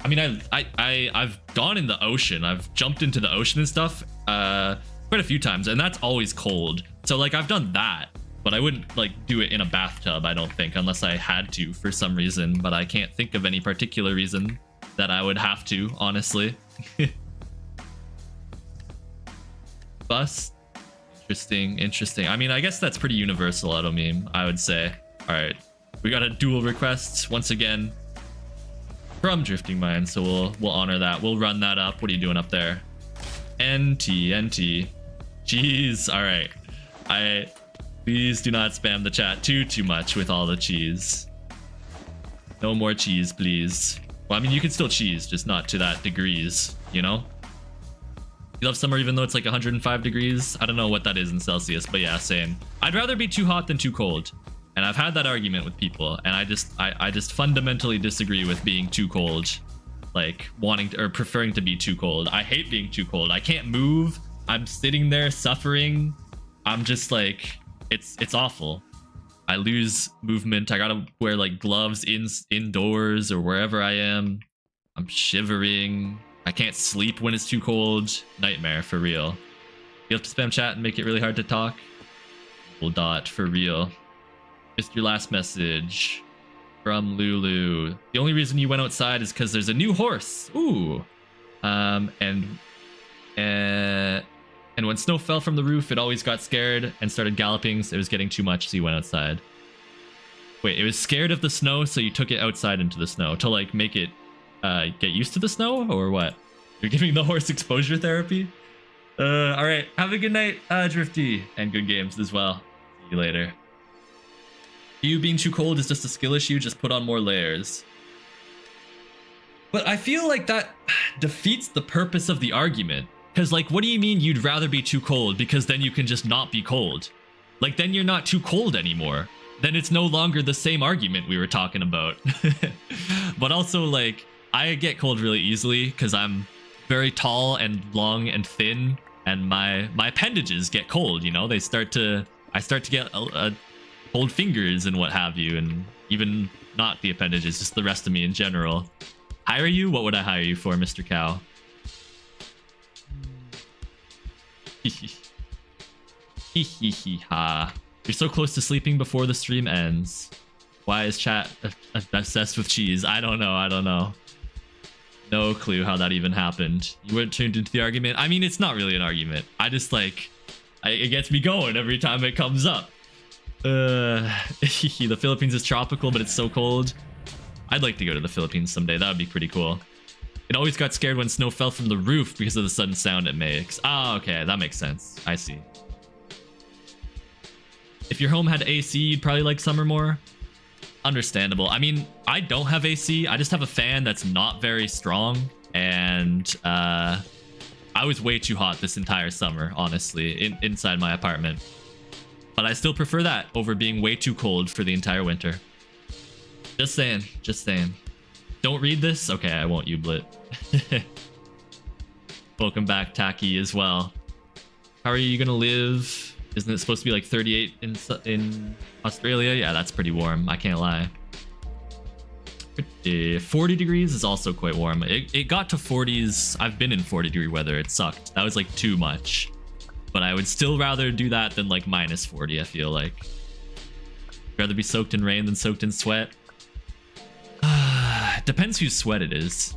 I mean, I've gone in the ocean. I've jumped into the ocean and stuff quite a few times, and that's always cold. So like, I've done that, but I wouldn't like do it in a bathtub, I don't think, unless I had to for some reason. But I can't think of any particular reason that I would have to, honestly. Bust. Interesting, interesting. I mean, I guess that's pretty universal auto meme, I would say. All right, we got a dual request once again from Drifting Mind, so we'll honor that. We'll run that up. What are you doing up there? NT. Jeez. All right. Please do not spam the chat too much with all the cheese. No more cheese, please. Well, I mean, you can still cheese, just not to that degrees, you know? You love summer even though it's like 105 degrees? I don't know what that is in Celsius, but yeah, same. I'd rather be too hot than too cold. And I've had that argument with people, and I just fundamentally disagree with being too cold. Like, wanting to, or preferring to be too cold. I hate being too cold. I can't move. I'm sitting there suffering. I'm just like, it's awful. I lose movement. I gotta wear like gloves indoors or wherever I am. I'm shivering. I can't sleep when it's too cold. Nightmare, for real. You have to spam chat and make it really hard to talk? Full dot, for real. Missed your last message from Lulu. The only reason you went outside is because there's a new horse. Ooh. And when snow fell from the roof, it always got scared and started galloping, so it was getting too much, so you went outside. Wait, it was scared of the snow, so you took it outside into the snow to like make it get used to the snow, or what? You're giving the horse exposure therapy? All right, have a good night, Drifty, and good games as well. See you later. You being too cold is just a skill issue, just put on more layers. But I feel like that defeats the purpose of the argument. Because, like, what do you mean you'd rather be too cold because then you can just not be cold? Like, then you're not too cold anymore. Then it's no longer the same argument we were talking about. But also, like, I get cold really easily because I'm very tall and long and thin, and my appendages get cold, you know? I start to get cold fingers and what have you, and even not the appendages, just the rest of me in general. Hire you? What would I hire you for, Mr. Cow? Ha. You're so close to sleeping before the stream ends. Why is chat obsessed with cheese? I don't know. No clue how that even happened. You weren't tuned into the argument. I mean, it's not really an argument. I just like, it gets me going every time it comes up. The Philippines is tropical, but it's so cold. I'd like to go to the Philippines someday. That would be pretty cool. It always got scared when snow fell from the roof because of the sudden sound it makes. Ah, okay, that makes sense. I see. If your home had AC, you'd probably like summer more. Understandable. I mean, I don't have AC. I just have a fan that's not very strong, and I was way too hot this entire summer, honestly, inside my apartment. But I still prefer that over being way too cold for the entire winter. Just saying. Don't read this? Okay, I won't, Ublit. Welcome back, Taki, as well. How are you gonna live? Isn't it supposed to be like 38 in Australia? Yeah, that's pretty warm. I can't lie. 40 degrees is also quite warm. It got to 40s. I've been in 40-degree weather. It sucked. That was like too much. But I would still rather do that than like minus 40, I feel like. I'd rather be soaked in rain than soaked in sweat. Depends whose sweat it is.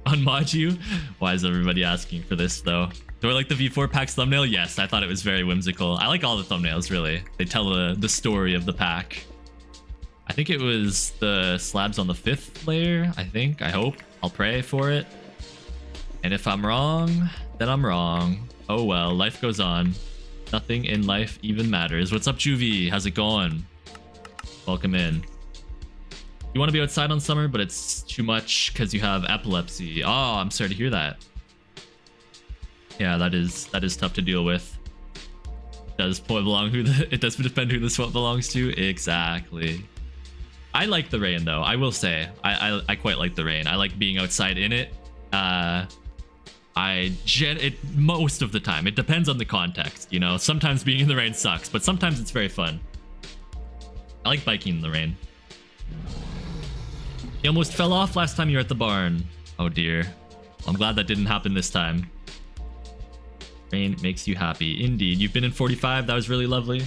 Unmod you? Why is everybody asking for this though? Do I like the V4 Pack's thumbnail? Yes, I thought it was very whimsical. I like all the thumbnails, really. They tell the story of the pack. I think it was the slabs on the 5th layer, I think. I hope. I'll pray for it. And if I'm wrong, then I'm wrong. Oh well, life goes on. Nothing in life even matters. What's up, Juvie? How's it going? Welcome in. You want to be outside on summer, but it's too much because you have epilepsy. Oh, I'm sorry to hear that. Yeah, that is tough to deal with. It does depend who the sweat belongs to. Exactly. I like the rain though. I will say I quite like the rain. I like being outside in it. Most of the time. It depends on the context, you know. Sometimes being in the rain sucks, but sometimes it's very fun. I like biking in the rain. You almost fell off last time you were at the barn. Oh dear. I'm glad that didn't happen this time. Rain makes you happy. Indeed. You've been in 45. That was really lovely.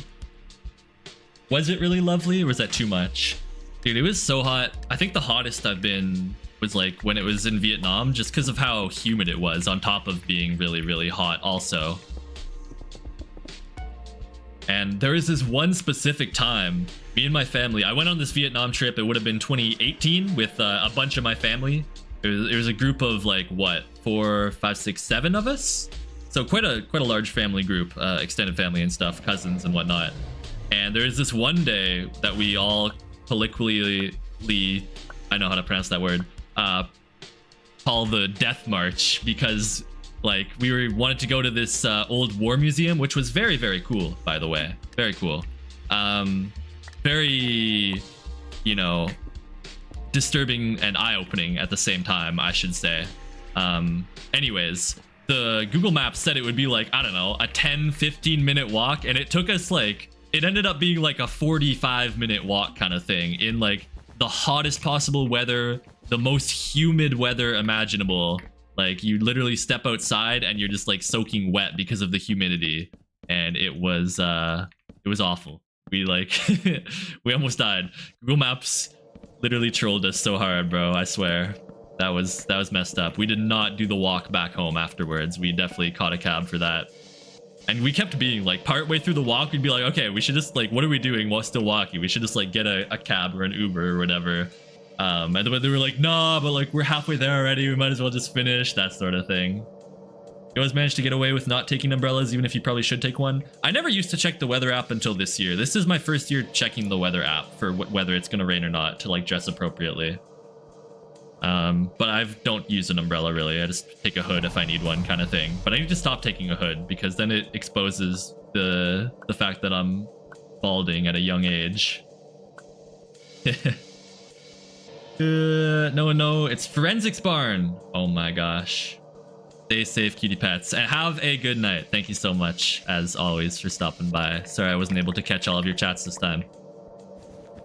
Was it really lovely, or was that too much? Dude, it was so hot. I think the hottest I've been was like when it was in Vietnam, just because of how humid it was, on top of being really, really hot also. And there is this one specific time, me and my family, I went on this Vietnam trip. It would have been 2018 with a bunch of my family. It was a group of like, what, 4, 5, 6, 7 of us? So quite a large family group, extended family and stuff, cousins and whatnot. And there is this one day that we all colloquially, I know how to pronounce that word, call the Death March, because like we wanted to go to this old war museum, which was very, very cool, by the way. Very cool. Very, you know, disturbing and eye-opening at the same time, I should say. Anyways, the Google Maps said it would be like, I don't know, a 10-15 minute walk, and it took us like, it ended up being like a 45-minute walk kind of thing in like the hottest possible weather, the most humid weather imaginable. Like you literally step outside and you're just like soaking wet because of the humidity, and it was awful. We like we almost died. Google Maps literally trolled us so hard, bro. I swear. That was messed up. We did not do the walk back home afterwards. We definitely caught a cab for that. And we kept being like, partway through the walk, we'd be like, okay, we should just like, what are we doing while still walking? We should just like get a cab or an Uber or whatever. And then they were like, nah, but like we're halfway there already. We might as well just finish, that sort of thing. You always manage to get away with not taking umbrellas, even if you probably should take one. I never used to check the weather app until this year. This is my first year checking the weather app for whether it's gonna rain or not to like dress appropriately. But I don't use an umbrella really. I just take a hood if I need one kind of thing. But I need to stop taking a hood because then it exposes the fact that I'm balding at a young age. No, it's Forensics Barn. Oh my gosh. Stay safe, cutie pets, and have a good night. Thank you so much, as always, for stopping by. Sorry I wasn't able to catch all of your chats this time.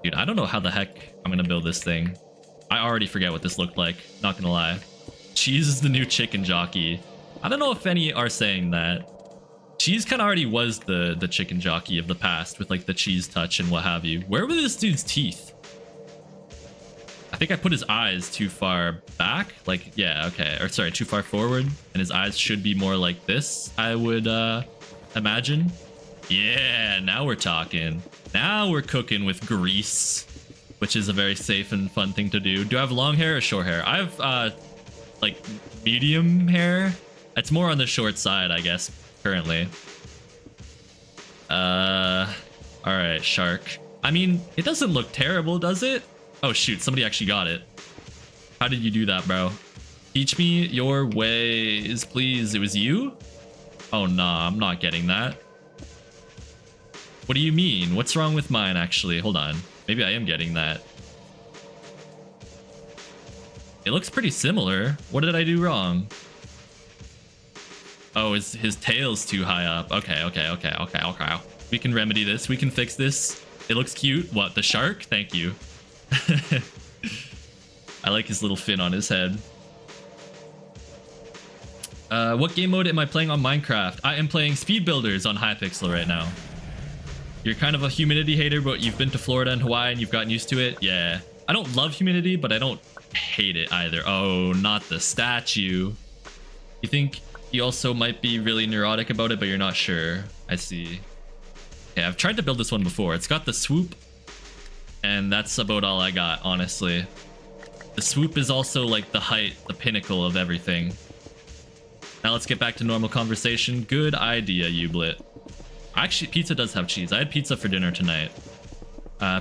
Dude, I don't know how the heck I'm gonna build this thing. I already forget what this looked like, not gonna lie. Cheese is the new chicken jockey. I don't know if any are saying that. Cheese kind of already was the chicken jockey of the past with like the cheese touch and what have you. Where were this dude's teeth? I think I put his eyes too far back. Like, yeah, okay. Or sorry, too far forward. And his eyes should be more like this, I would imagine. Yeah, now we're talking. Now we're cooking with grease, which is a very safe and fun thing to do. Do I have long hair or short hair? I have like medium hair. It's more on the short side, I guess, currently. All right, shark. I mean, it doesn't look terrible, does it? Oh shoot, somebody actually got it. How did you do that, bro? Teach me your ways, please. It was you? Oh nah, I'm not getting that. What do you mean? What's wrong with mine, actually? Hold on. Maybe I am getting that. It looks pretty similar. What did I do wrong? Oh, his tail's too high up. Okay. We can remedy this. We can fix this. It looks cute. What, the shark? Thank you. I like his little fin on his head. What game mode am I playing on Minecraft? I am playing Speed Builders on Hypixel right now. You're kind of a humidity hater, but you've been to Florida and Hawaii and you've gotten used to it. Yeah. I don't love humidity, but I don't hate it either. Oh, not the statue. You think you also might be really neurotic about it, but you're not sure. I see. Yeah, I've tried to build this one before. It's got the swoop. And that's about all I got, honestly. The swoop is also like the height, the pinnacle of everything. Now let's get back to normal conversation. Good idea, Ublit. Actually, pizza does have cheese. I had pizza for dinner tonight.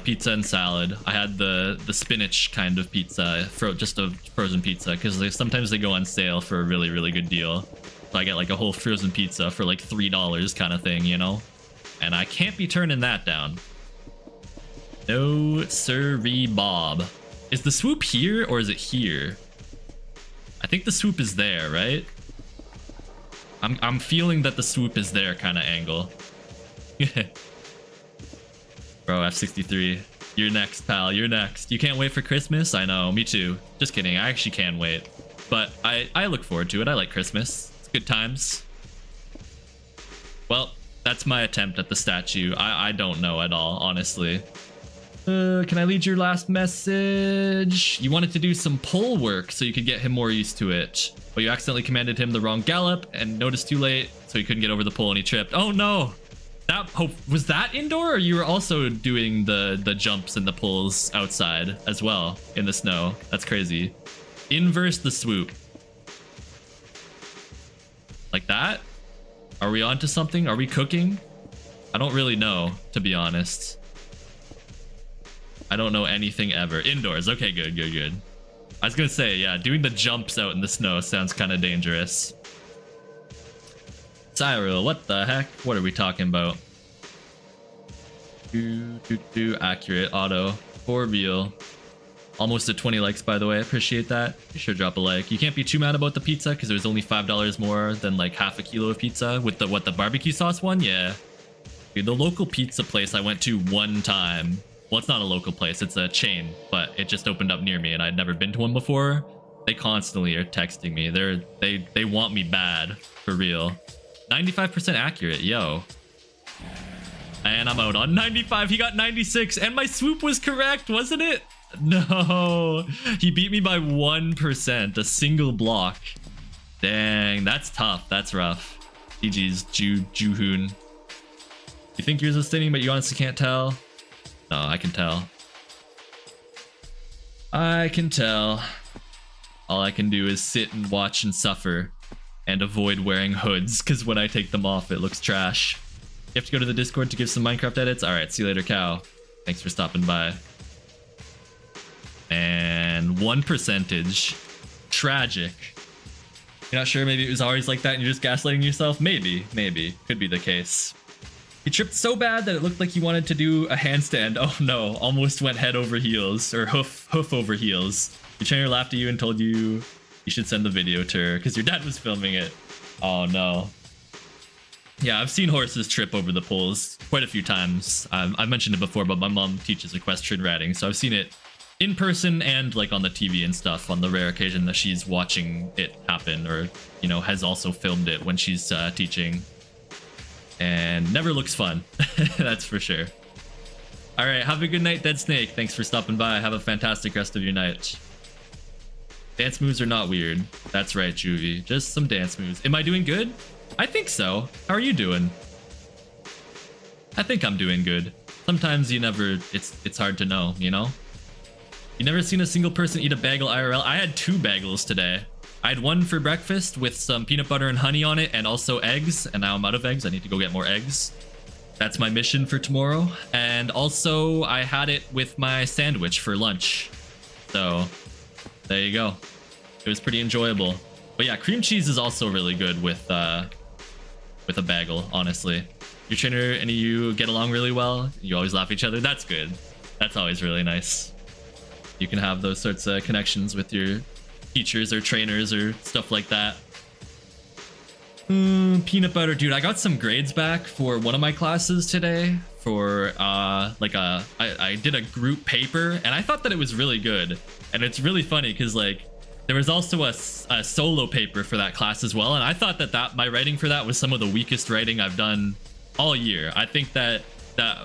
Pizza and salad. I had the spinach kind of pizza, just a frozen pizza, because sometimes they go on sale for a really, really good deal. So I get like a whole frozen pizza for like $3 kind of thing, you know? And I can't be turning that down. No sirree, Bob. Is the swoop here or is it here? I think the swoop is there, right? I'm feeling that the swoop is there kind of angle. Bro, F63. You're next, pal. You're next. You can't wait for Christmas? I know, me too. Just kidding. I actually can wait. But I look forward to it. I like Christmas. It's good times. Well, that's my attempt at the statue. I don't know at all, honestly. Can I lead your last message? You wanted to do some pole work so you could get him more used to it, but you accidentally commanded him the wrong gallop and noticed too late, so he couldn't get over the pole and he tripped. Oh no! Was that indoor, or you were also doing the jumps and the pulls outside as well in the snow? That's crazy. Inverse the swoop. Like that? Are we onto something? Are we cooking? I don't really know, to be honest. I don't know anything ever. Indoors. Okay, good. I was gonna say, yeah, doing the jumps out in the snow sounds kind of dangerous. Cyril, what the heck? What are we talking about? Accurate auto for real. Almost at 20 likes, by the way. Appreciate that. Be sure to drop a like. You can't be too mad about the pizza because it was only $5 more than like half a kilo of pizza with the the barbecue sauce one. Yeah, dude, the local pizza place I went to one time. Well, it's not a local place, it's a chain, but it just opened up near me and I'd never been to one before. They constantly are texting me. They want me bad, for real. 95% accurate, yo. And I'm out on 95. He got 96 and my swoop was correct, wasn't it? No, he beat me by 1%, a single block. Dang, that's tough. That's rough. GG's, Juhoon. You think yours is thinning, but you honestly can't tell? No, I can tell. I can tell. All I can do is sit and watch and suffer. and avoid wearing hoods, because when I take them off, it looks trash. You have to go to the Discord to give some Minecraft edits? Alright, see you later, Cow. Thanks for stopping by. And 1%. Tragic. You're not sure, maybe it was always like that and you're just gaslighting yourself? Maybe. Could be the case. He tripped so bad that it looked like he wanted to do a handstand. Oh no, almost went head over heels, or hoof over heels. Your trainer laughed at you and told you you should send the video to her because your dad was filming it. Oh no. Yeah, I've seen horses trip over the poles quite a few times. I've mentioned it before, but my mom teaches equestrian riding, so I've seen it in person and like on the TV and stuff on the rare occasion that she's watching it happen, or, you know, has also filmed it when she's teaching. And never looks fun. That's for sure. All right, have a good night, Dead Snake. Thanks for stopping by. Have a fantastic rest of your night. Dance moves are not weird. That's right, Juvie. Just some dance moves. Am I doing good? I think so. How are you doing? I think I'm doing good. Sometimes you never, it's hard to know, you know? You never seen a single person eat a bagel IRL? I had 2 bagels today. I had one for breakfast with some peanut butter and honey on it and also eggs, and now I'm out of eggs. I need to go get more eggs. That's my mission for tomorrow. And also I had it with my sandwich for lunch. So there you go. It was pretty enjoyable. But yeah, cream cheese is also really good with a bagel, honestly. Your trainer and you get along really well. You always laugh at each other. That's good. That's always really nice. You can have those sorts of connections with your teachers or trainers or stuff like that. Peanut butter, dude. I got some grades back for one of my classes today for I did a group paper, and I thought that it was really good. And it's really funny because like there was also a solo paper for that class as well, and I thought that my writing for that was some of the weakest writing I've done all year. I think that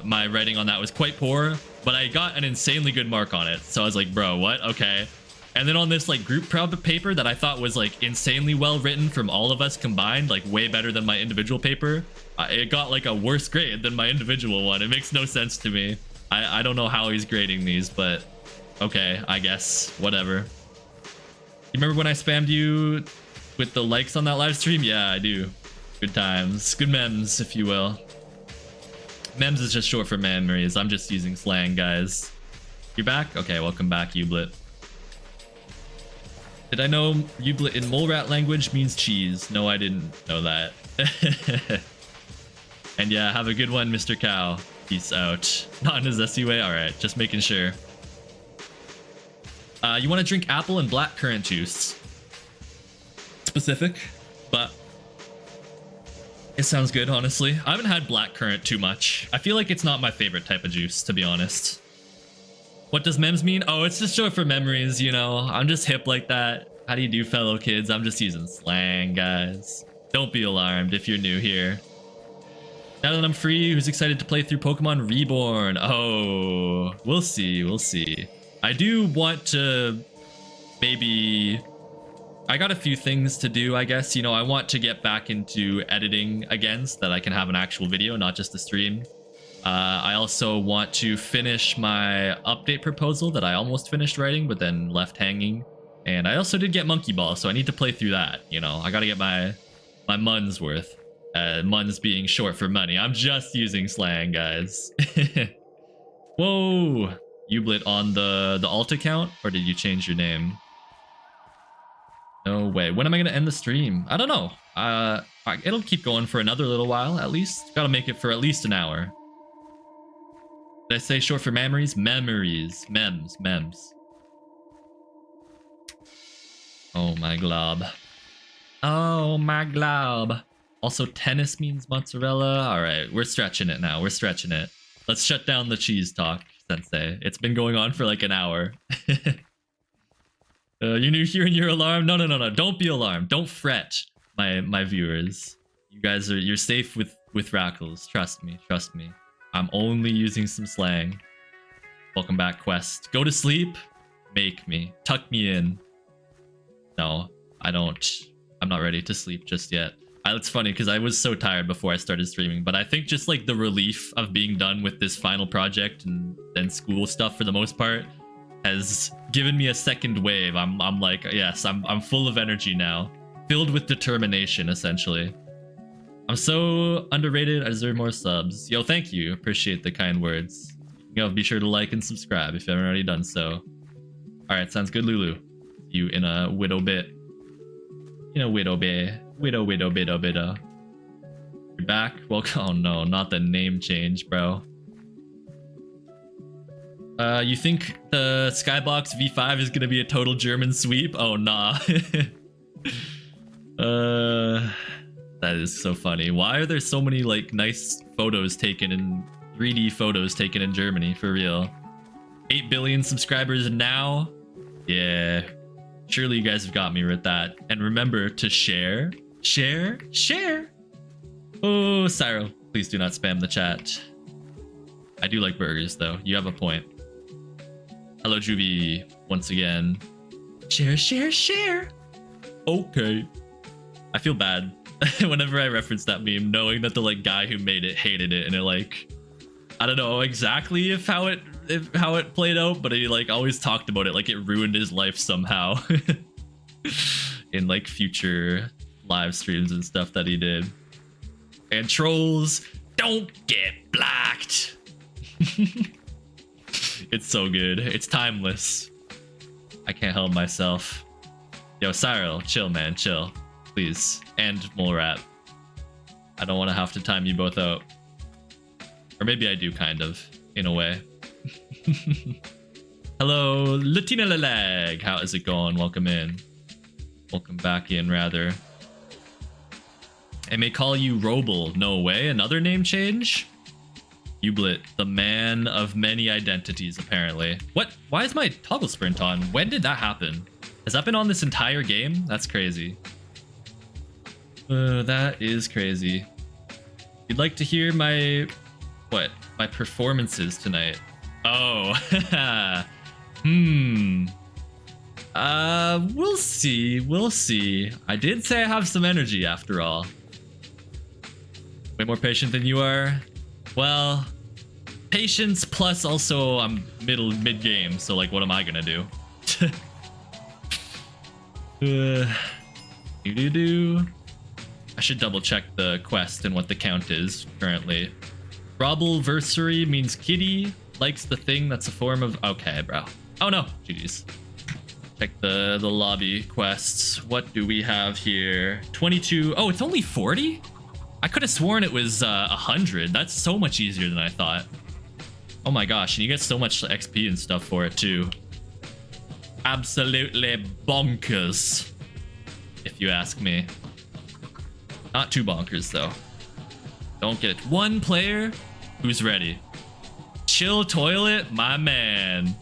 my writing on that was quite poor, but I got an insanely good mark on it. So I was like, bro, what? Okay. And then on this like group paper that I thought was like insanely well written from all of us combined, like way better than my individual paper, it got like a worse grade than my individual one. It makes no sense to me. I don't know how he's grading these, but okay, I guess, whatever. You remember when I spammed you with the likes on that live stream? Yeah, I do. Good times. Good memes, if you will. Memes is just short for memories. I'm just using slang, guys. You're back? Okay, welcome back, Ublit. Did I know Ublit in mole rat language means cheese? No, I didn't know that. And yeah, have a good one, Mr. Cow. Peace out. Not in a zesty way? Alright, just making sure. You want to drink apple and black currant juice. Specific, but it sounds good, honestly. I haven't had black currant too much. I feel like it's not my favorite type of juice, to be honest. What does memes mean? Oh, it's just short for memories, you know. I'm just hip like that. How do you do, fellow kids? I'm just using slang, guys. Don't be alarmed if you're new here. Now that I'm free, who's excited to play through Pokemon Reborn? Oh, we'll see, we'll see. I do want to maybe... I got a few things to do, I guess. You know, I want to get back into editing again so that I can have an actual video, not just a stream. I also want to finish my update proposal that I almost finished writing, but then left hanging. And I also did get Monkey Ball, so I need to play through that. You know, I gotta get my money's worth. Muns being short for money. I'm just using slang, guys. Whoa! Ublit on the alt account, or did you change your name? No way. When am I gonna end the stream? I don't know. It'll keep going for another little while, at least. Gotta make it for at least an hour. Did I say short for memories? Memories. Mems. Oh my glob. Oh my glob. Also, tennis means mozzarella. Alright, we're stretching it now. We're stretching it. Let's shut down the cheese talk, Sensei. It's been going on for like an hour. You're new here and you're alarmed? No. Don't be alarmed. Don't fret, my viewers. You guys you're safe with Rackles. Trust me. I'm only using some slang. Welcome back, Quest. Go to sleep. Make me. Tuck me in. No, I don't. I'm not ready to sleep just yet. It's funny because I was so tired before I started streaming, but I think just like the relief of being done with this final project and school stuff for the most part has given me a second wave. I'm like, yes, I'm full of energy now. filled with determination, essentially. I'm so underrated. I deserve more subs. Yo, thank you. Appreciate the kind words. Yo, be sure to like and subscribe if you haven't already done so. All right, sounds good, Lulu. You in a widow bit. In a widow bit. Widow. You're back? Well, oh no, not the name change, bro. You think the Skybox V5 is gonna be a total German sweep? Oh, nah. That is so funny. Why are there so many, like, nice photos taken in 3D photos taken in Germany, for real? 8 billion subscribers now? Yeah. Surely you guys have got me with that. And remember to share. Oh, Cyril, please do not spam the chat. I do like burgers, though. You have a point. Hello, Juvie, once again. Share. Okay. I feel bad whenever I reference that meme, knowing that the like guy who made it hated it, and it like, I don't know exactly how it played out, but he like always talked about it like it ruined his life somehow in like future live streams and stuff that he did. And trolls, don't get blacked. It's so good. It's timeless. I can't help myself. Yo, Cyril, chill, man, chill. Please. And Mole Rat. I don't want to have to time you both out. Or maybe I do, kind of, in a way. Hello, Latina Lalag. How is it going? Welcome in. Welcome back in, rather. I may call you Roble. No way. Another name change? Ublit, the man of many identities, apparently. What? Why is my toggle sprint on? When did that happen? Has that been on this entire game? That's crazy. That is crazy. You'd like to hear my... what? My performances tonight. Oh. We'll see. We'll see. I did say I have some energy after all. Way more patient than you are. Well, patience plus also I'm mid-game, so like what am I gonna do? I should double check the quest and what the count is currently. Robbleversary means kitty likes the thing that's a form of... okay, bro. Oh no, GG's. Check the lobby quests. What do we have here? 22. Oh, it's only 40? I could have sworn it was 100. That's so much easier than I thought. Oh my gosh, and you get so much XP and stuff for it too. Absolutely bonkers, if you ask me. Not too bonkers though. Don't get it. One player who's ready. Chill Toilet, my man.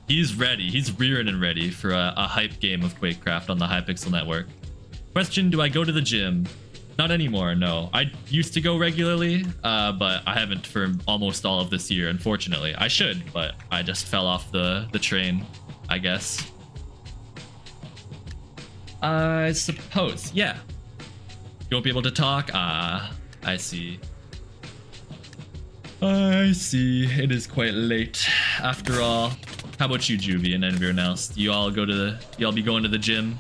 He's ready. He's rearing and ready for a hype game of Quakecraft on the Hypixel network. Question, do I go to the gym? Not anymore, no. I used to go regularly, but I haven't for almost all of this year, unfortunately. I should, but I just fell off the train, I guess. I suppose, yeah. You won't be able to talk? Ah, I see. I see. It is quite late, after all. How about you, Juvie, and everyone else? Do you all be going to the gym?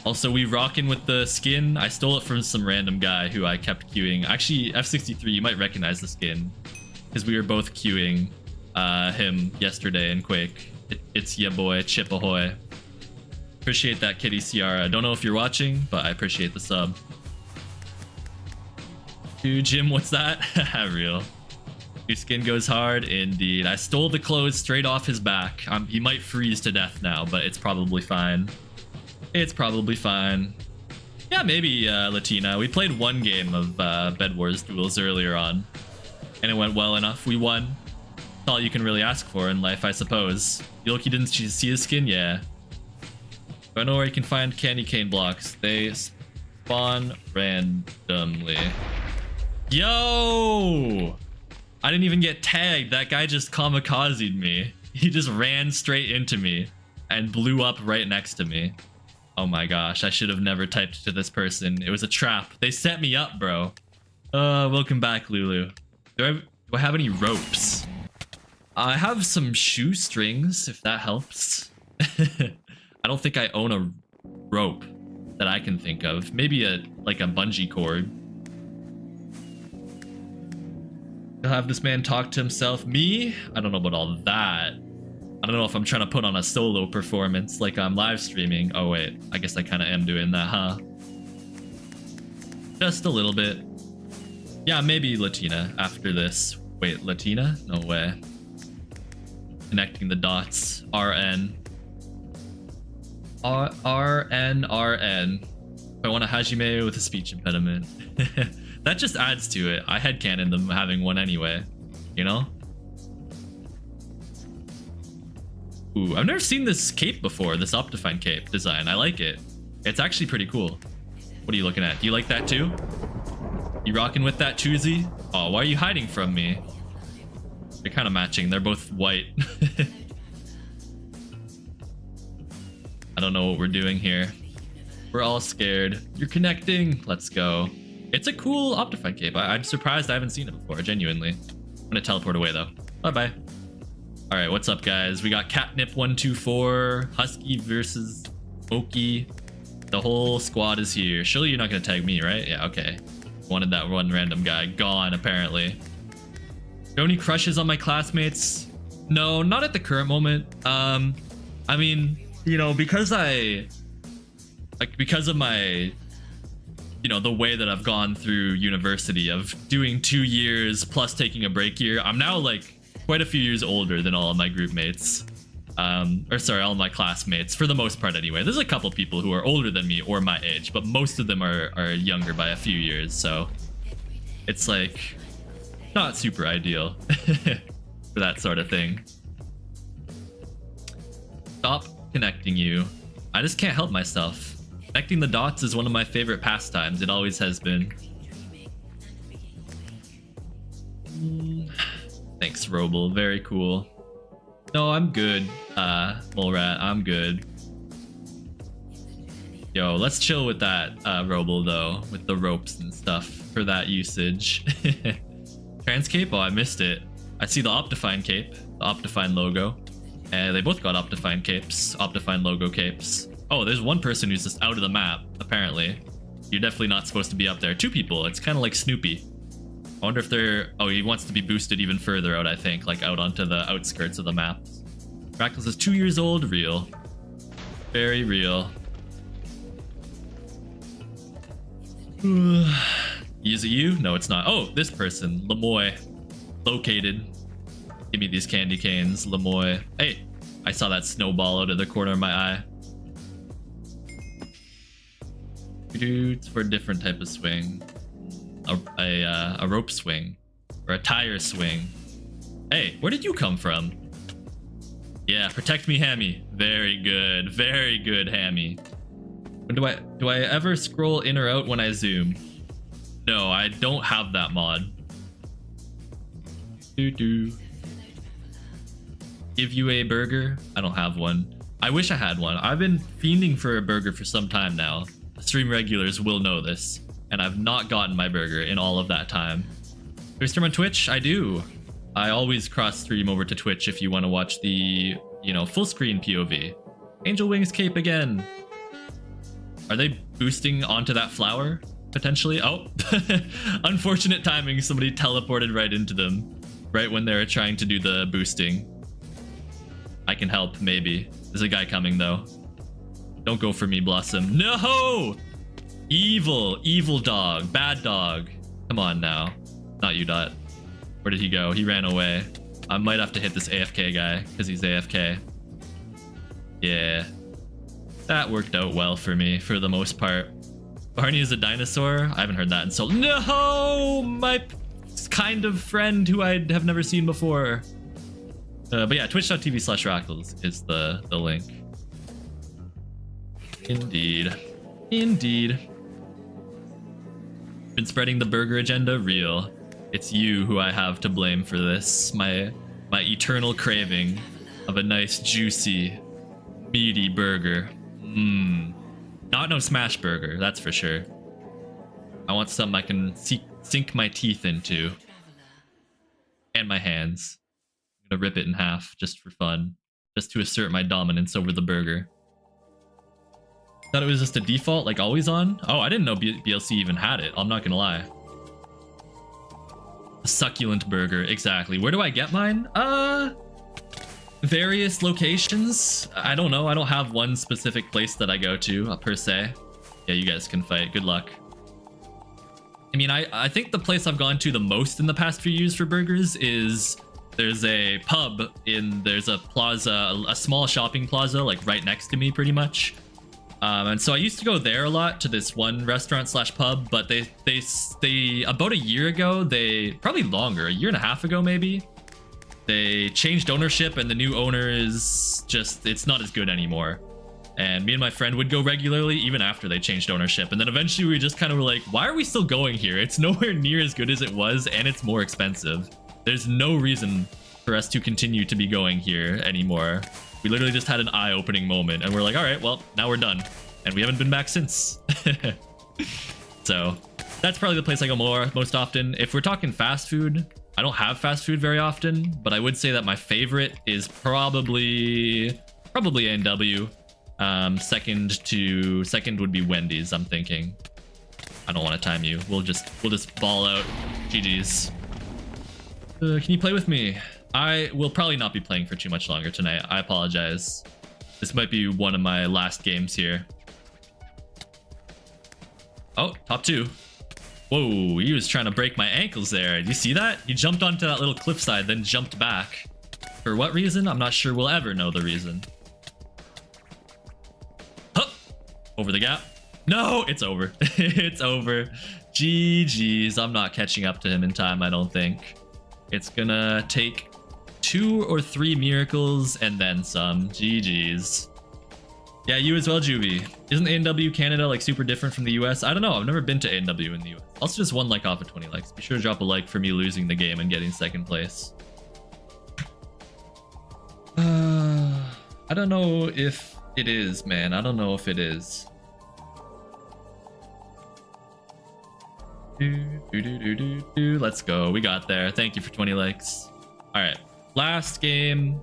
Also, we rocking with the skin. I stole it from some random guy who I kept queuing. Actually, F63, you might recognize the skin, because we were both queuing him yesterday in Quake. It's ya boy, Chip Ahoy. Appreciate that, Kitty Ciara. I don't know if you're watching, but I appreciate the sub. Dude, Jim, what's that? Real. Your skin goes hard, indeed. I stole the clothes straight off his back. He might freeze to death now, but it's probably fine. It's probably fine. Yeah, maybe, Latina. We played one game of Bed Wars duels earlier on, and it went well enough. We won. That's all you can really ask for in life, I suppose. Yoki didn't see his skin? Yeah. I know where you can find candy cane blocks. They spawn randomly. Yo! I didn't even get tagged. That guy just kamikazed me. He just ran straight into me and blew up right next to me. Oh my gosh, I should have never typed to this person. It was a trap. They set me up, bro. Welcome back, Lulu. Do I have any ropes? I have some shoestrings, if that helps. I don't think I own a rope that I can think of. Maybe like a bungee cord. He'll have this man talk to himself. Me? I don't know about all that. I don't know if I'm trying to put on a solo performance like I'm live streaming. Oh wait, I guess I kind of am doing that, huh? Just a little bit. Yeah, maybe Latina after this. Wait, Latina? No way. Connecting the dots. RN. RN. If I want a Hajime with a speech impediment. That just adds to it. I headcanon them having one anyway. You know? Ooh, I've never seen this cape before, this Optifine cape design. I like it. It's actually pretty cool. What are you looking at? Do you like that too? You rocking with that, Choosy? Oh, why are you hiding from me? They're kind of matching. They're both white. I don't know what we're doing here. We're all scared. You're connecting. Let's go. It's a cool Optifine cape. I'm surprised I haven't seen it before, genuinely. I'm gonna teleport away though. Bye-bye. All right, what's up, guys? We got Catnip124, Husky versus Oki. The whole squad is here. Surely you're not gonna tag me, right? Yeah, okay. Wanted that one random guy. Gone, apparently. Do any crushes on my classmates? No, not at the current moment. I mean, you know, because of my, you know, the way that I've gone through university of doing 2 years plus taking a break year, I'm now like quite a few years older than all of my group mates. Or sorry, all of my classmates, for the most part anyway. There's a couple people who are older than me or my age, but most of them are younger by a few years, so it's like not super ideal for that sort of thing. Stop connecting you. I just can't help myself. Connecting the dots is one of my favorite pastimes. It always has been. Thanks, Roble. Very cool. No, I'm good, Molerat. I'm good. Yo, let's chill with that, Roble, though, with the ropes and stuff for that usage. Trans cape? Oh, I missed it. I see the Optifine cape, the Optifine logo. And they both got Optifine capes, Optifine logo capes. Oh, there's one person who's just out of the map, apparently. You're definitely not supposed to be up there. 2 people. It's kind of like Snoopy. I wonder if they're... Oh, he wants to be boosted even further out, I think. Like out onto the outskirts of the map. Fractals is 2 years old. Real. Very real. Is it you? No, it's not. Oh, this person. Lemoy. Located. Give me these candy canes, Lemoy. Hey, I saw that snowball out of the corner of my eye. It's for a different type of swing. A rope swing. Or a tire swing. Hey, where did you come from? Yeah, protect me, Hammy. Very good. Very good, Hammy. When do I ever scroll in or out when I zoom? No, I don't have that mod. Give you a burger? I don't have one. I wish I had one. I've been fiending for a burger for some time now. The stream regulars will know this. And I've not gotten my burger in all of that time. Do I stream on Twitch? I do. I always cross stream over to Twitch if you want to watch the, you know, full screen POV. Angel Wings cape again. Are they boosting onto that flower? Potentially? Oh, unfortunate timing. Somebody teleported right into them. Right when they were trying to do the boosting. I can help, maybe. There's a guy coming, though. Don't go for me, Blossom. No! Evil. Evil dog. Bad dog. Come on now. Not you, Dot. Where did he go? He ran away. I might have to hit this AFK guy, because he's AFK. Yeah. That worked out well for me, for the most part. Barney is a dinosaur? I haven't heard that in so... No! My kind of friend who I have never seen before. But yeah, twitch.tv/Rackles is the link. Indeed. Indeed. Been spreading the burger agenda? Real. It's you who I have to blame for this. My eternal craving of a nice, juicy, meaty burger. Not no smash burger, that's for sure. I want something I can sink my teeth into. And my hands. I'm gonna rip it in half, just for fun. Just to assert my dominance over the burger. Thought it was just a default, like always on. Oh, I didn't know BLC even had it. I'm not gonna lie. A succulent burger, exactly. Where do I get mine? Various locations. I don't know. I don't have one specific place that I go to per se. Yeah, you guys can fight. Good luck. I mean, I think the place I've gone to the most in the past few years for burgers is there's a pub there's a plaza, a small shopping plaza, like right next to me pretty much. And so I used to go there a lot to this one restaurant slash pub, but they about a year ago, probably longer, a year and a half ago maybe, they changed ownership and the new owner is just, it's not as good anymore. And me and my friend would go regularly even after they changed ownership. And then eventually we just kind of were like, why are we still going here? It's nowhere near as good as it was and it's more expensive. There's no reason for us to continue to be going here anymore. We literally just had an eye-opening moment and we're like, all right, well, now we're done. And we haven't been back since. So that's probably the place I go most often. If we're talking fast food, I don't have fast food very often, but I would say that my favorite is probably A&W. Second would be Wendy's, I'm thinking. I don't want to time you. We'll just ball out. GG's. Can you play with me? I will probably not be playing for too much longer tonight. I apologize. This might be one of my last games here. Oh, top 2. Whoa, he was trying to break my ankles there. Did you see that? He jumped onto that little cliffside, then jumped back. For what reason? I'm not sure we'll ever know the reason. Huh. Over the gap. No, it's over. It's over. GG's. I'm not catching up to him in time, I don't think. It's gonna take 2 or 3 miracles and then some. GG's. Yeah, you as well, Juvie. Isn't A&W Canada like super different from the US? I don't know. I've never been to A&W in the US. Also just 1 like off of 20 likes. Be sure to drop a like for me losing the game and getting 2nd place. I don't know if it is, man. I don't know if it is. Let's go. We got there. Thank you for 20 likes. All right. Last game.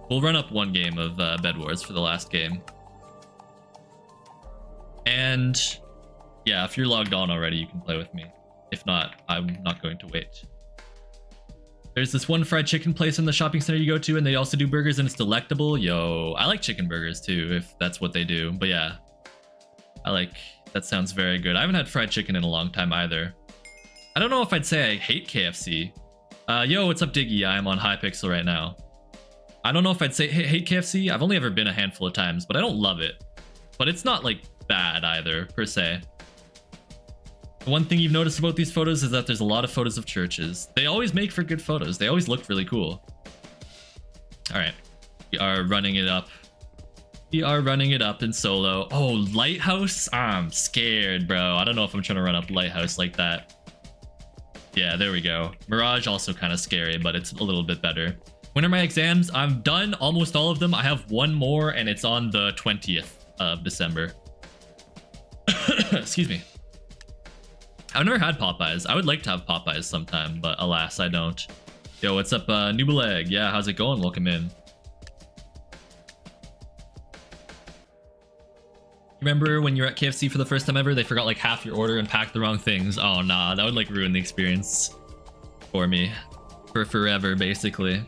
We'll run up 1 game of Bed Wars for the last game. And yeah, if you're logged on already, you can play with me. If not, I'm not going to wait. There's this one fried chicken place in the shopping center you go to, and they also do burgers, and it's delectable. Yo, I like chicken burgers too, if that's what they do. But yeah, that sounds very good. I haven't had fried chicken in a long time either. I don't know if I'd say I hate KFC. Yo, what's up, Diggy? I am on Hypixel right now. I don't know if I'd say hate KFC. I've only ever been a handful of times, but I don't love it. But it's not like bad either, per se. The one thing you've noticed about these photos is that there's a lot of photos of churches. They always make for good photos. They always look really cool. All right, we are running it up. We are running it up in solo. Oh, Lighthouse? I'm scared, bro. I don't know if I'm trying to run up Lighthouse like that. Yeah, there we go. Mirage also kind of scary, but it's a little bit better. When are my exams? I'm done almost all of them. I have 1 more and it's on the 20th of December. Excuse me. I've never had Popeyes. I would like to have Popeyes sometime, but alas, I don't. Yo, what's up, Nubeleg? Yeah, how's it going? Welcome in. Remember when you're at KFC for the first time ever, they forgot like half your order and packed the wrong things? Oh, nah, that would like ruin the experience for me. For forever, basically.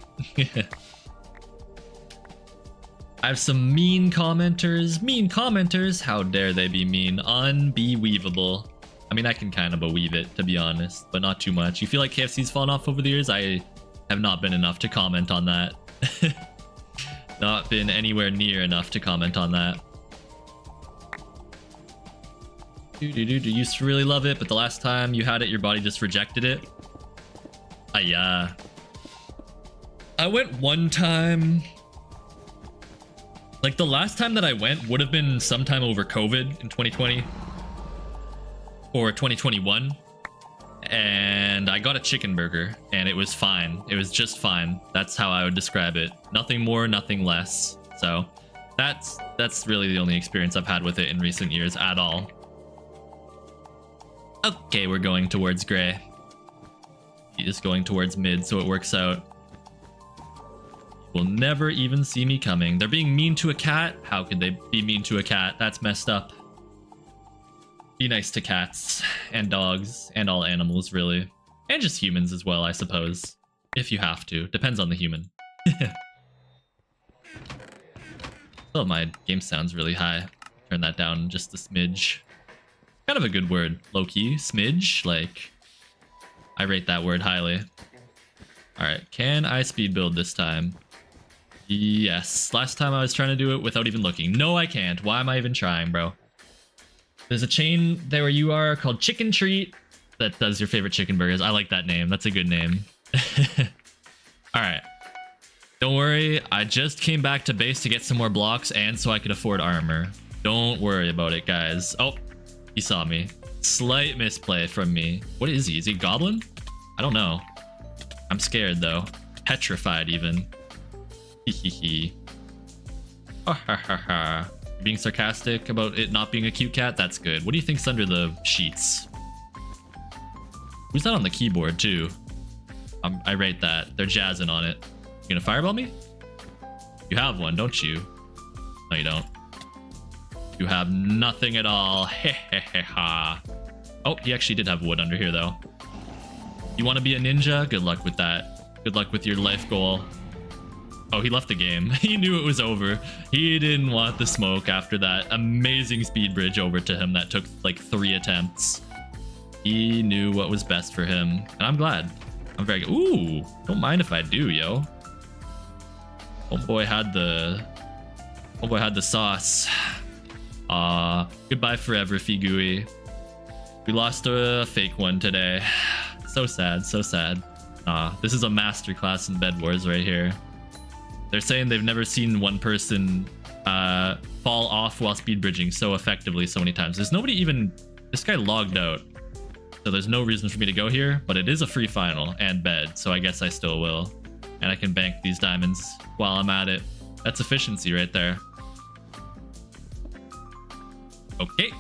I have some mean commenters. Mean commenters? How dare they be mean? Unbeweavable. I mean, I can kind of believe it, to be honest, but not too much. You feel like KFC's fallen off over the years? I have not been enough to comment on that. Not been anywhere near enough to comment on that. You used to really love it, but the last time you had it, your body just rejected it. Yeah. I went 1 time. Like the last time that I went would have been sometime over COVID in 2020 or 2021. And I got a chicken burger and it was fine. It was just fine. That's how I would describe it. Nothing more, nothing less. So that's really the only experience I've had with it in recent years at all. Okay, we're going towards gray. He is going towards mid, so it works out. Will never even see me coming. They're being mean to a cat? How could they be mean to a cat? That's messed up. Be nice to cats and dogs and all animals, really. And just humans as well, I suppose. If you have to. Depends on the human. Oh, my game sounds really high. Turn that down just a smidge. Kind of a good word. Low-key. Smidge. Like, I rate that word highly. Alright, can I speed build this time? Yes. Last time I was trying to do it without even looking. No, I can't. Why am I even trying, bro? There's a chain there where you are called Chicken Treat that does your favorite chicken burgers. I like that name. That's a good name. Alright. Don't worry. I just came back to base to get some more blocks and so I could afford armor. Don't worry about it, guys. Oh, he saw me. Slight misplay from me. What is he? Is he a goblin? I don't know. I'm scared, though. Petrified, even. Hehehe. Ha ha ha ha. Being sarcastic about it not being a cute cat? That's good. What do you think's under the sheets? Who's that on the keyboard, too? I rate that. They're jazzing on it. You gonna fireball me? You have one, don't you? No, you don't. You have nothing at all. Heheheha. Oh, he actually did have wood under here, though. You want to be a ninja? Good luck with that. Good luck with your life goal. Oh, he left the game. He knew it was over. He didn't want the smoke after that amazing speed bridge over to him that took like 3 attempts. He knew what was best for him. And I'm glad. I'm very good. Ooh, don't mind if I do, yo. Homeboy had the sauce. Goodbye forever, Figui. We lost a fake one today. So sad, so sad. This is a masterclass in Bed Wars right here. They're saying they've never seen one person fall off while speed bridging so effectively so many times. There's nobody even... This guy logged out. So there's no reason for me to go here, but it is a free final and bed, so I guess I still will. And I can bank these diamonds while I'm at it. That's efficiency right there. Okay.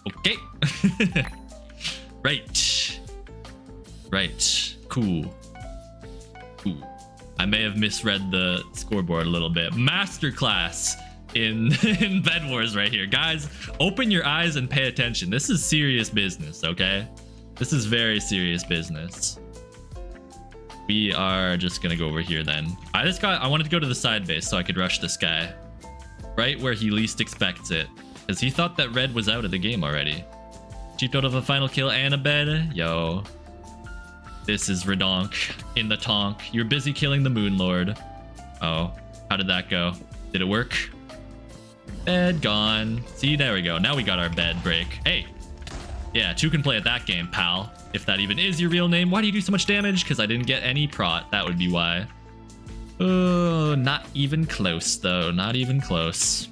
Okay. Right. Right. Cool. Cool. I may have misread the scoreboard a little bit. Masterclass in Bed Wars right here. Guys, open your eyes and pay attention. This is serious business, okay? This is very serious business. We are just gonna go over here then. I wanted to go to the side base so I could rush this guy. Right where he least expects it. Because he thought that red was out of the game already. Cheaped out of a final kill and a bed. Yo. This is redonk in the tonk. You're busy killing the Moon Lord. Oh, how did that go? Did it work? Bed gone. See, there we go. Now we got our bed break. Hey. Yeah, 2 can play at that game, pal. If that even is your real name. Why do you do so much damage? Because I didn't get any prot. That would be why. Oh, not even close, though. Not even close.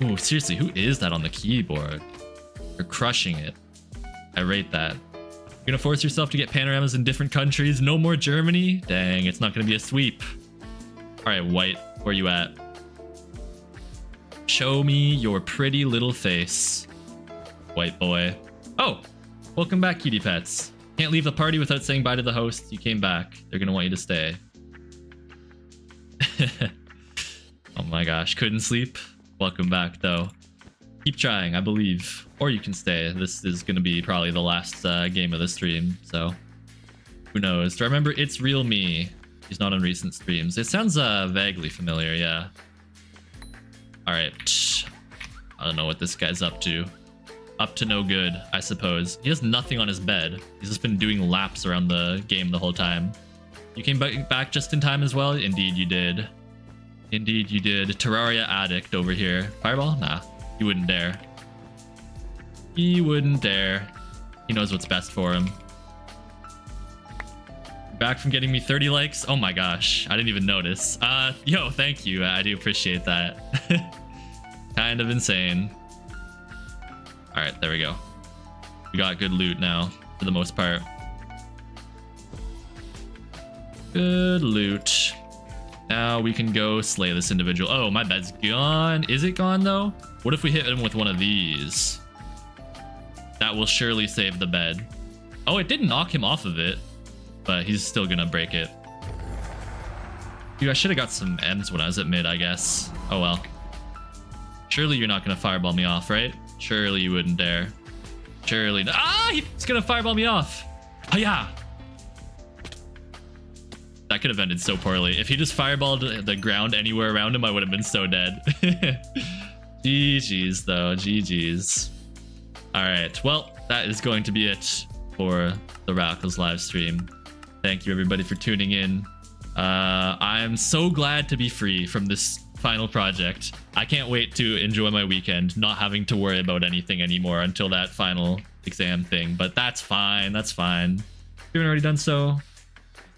Ooh, seriously, who is that on the keyboard? You're crushing it. I rate that. You're gonna force yourself to get panoramas in different countries? No more Germany? Dang, it's not gonna be a sweep. Alright, White, where you at? Show me your pretty little face. White boy. Oh! Welcome back, cutie pets. Can't leave the party without saying bye to the host. You came back. They're gonna want you to stay. Oh my gosh, couldn't sleep? Welcome back, though. Keep trying, I believe. Or you can stay. This is gonna be probably the last game of the stream, so... Who knows? Do I remember It's Real Me? He's not on recent streams. It sounds vaguely familiar, yeah. Alright. I don't know what this guy's up to. Up to no good, I suppose. He has nothing on his bed. He's just been doing laps around the game the whole time. You came back just in time as well? Indeed you did. Indeed you did. Terraria addict over here. Fireball? Nah. He wouldn't dare. He wouldn't dare. He knows what's best for him. Back from getting me 30 likes? Oh my gosh. I didn't even notice. Yo, thank you. I do appreciate that. Kind of insane. Alright, there we go. We got good loot now, for the most part. Good loot. Now we can go slay this individual. Oh, my bed's gone. Is it gone, though? What if we hit him with one of these? That will surely save the bed. Oh, it didn't knock him off of it, but he's still gonna break it. Dude, I should have got some M's when I was at mid, I guess. Oh well. Surely you're not gonna fireball me off, right? Surely you wouldn't dare. Surely. Ah, he's gonna fireball me off. Oh yeah. That could have ended so poorly. If he just fireballed the ground anywhere around him, I would have been so dead. GG's though, GG's. All right, well, that is going to be it for the Rackles live stream. Thank you everybody for tuning in. I'm so glad to be free from this final project. I can't wait to enjoy my weekend, not having to worry about anything anymore until that final exam thing, but that's fine, that's fine. If you haven't already done so,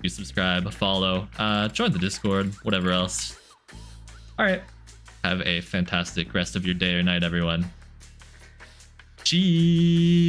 you subscribe, follow, join the Discord, whatever else. All right, have a fantastic rest of your day or night, everyone. Cheese.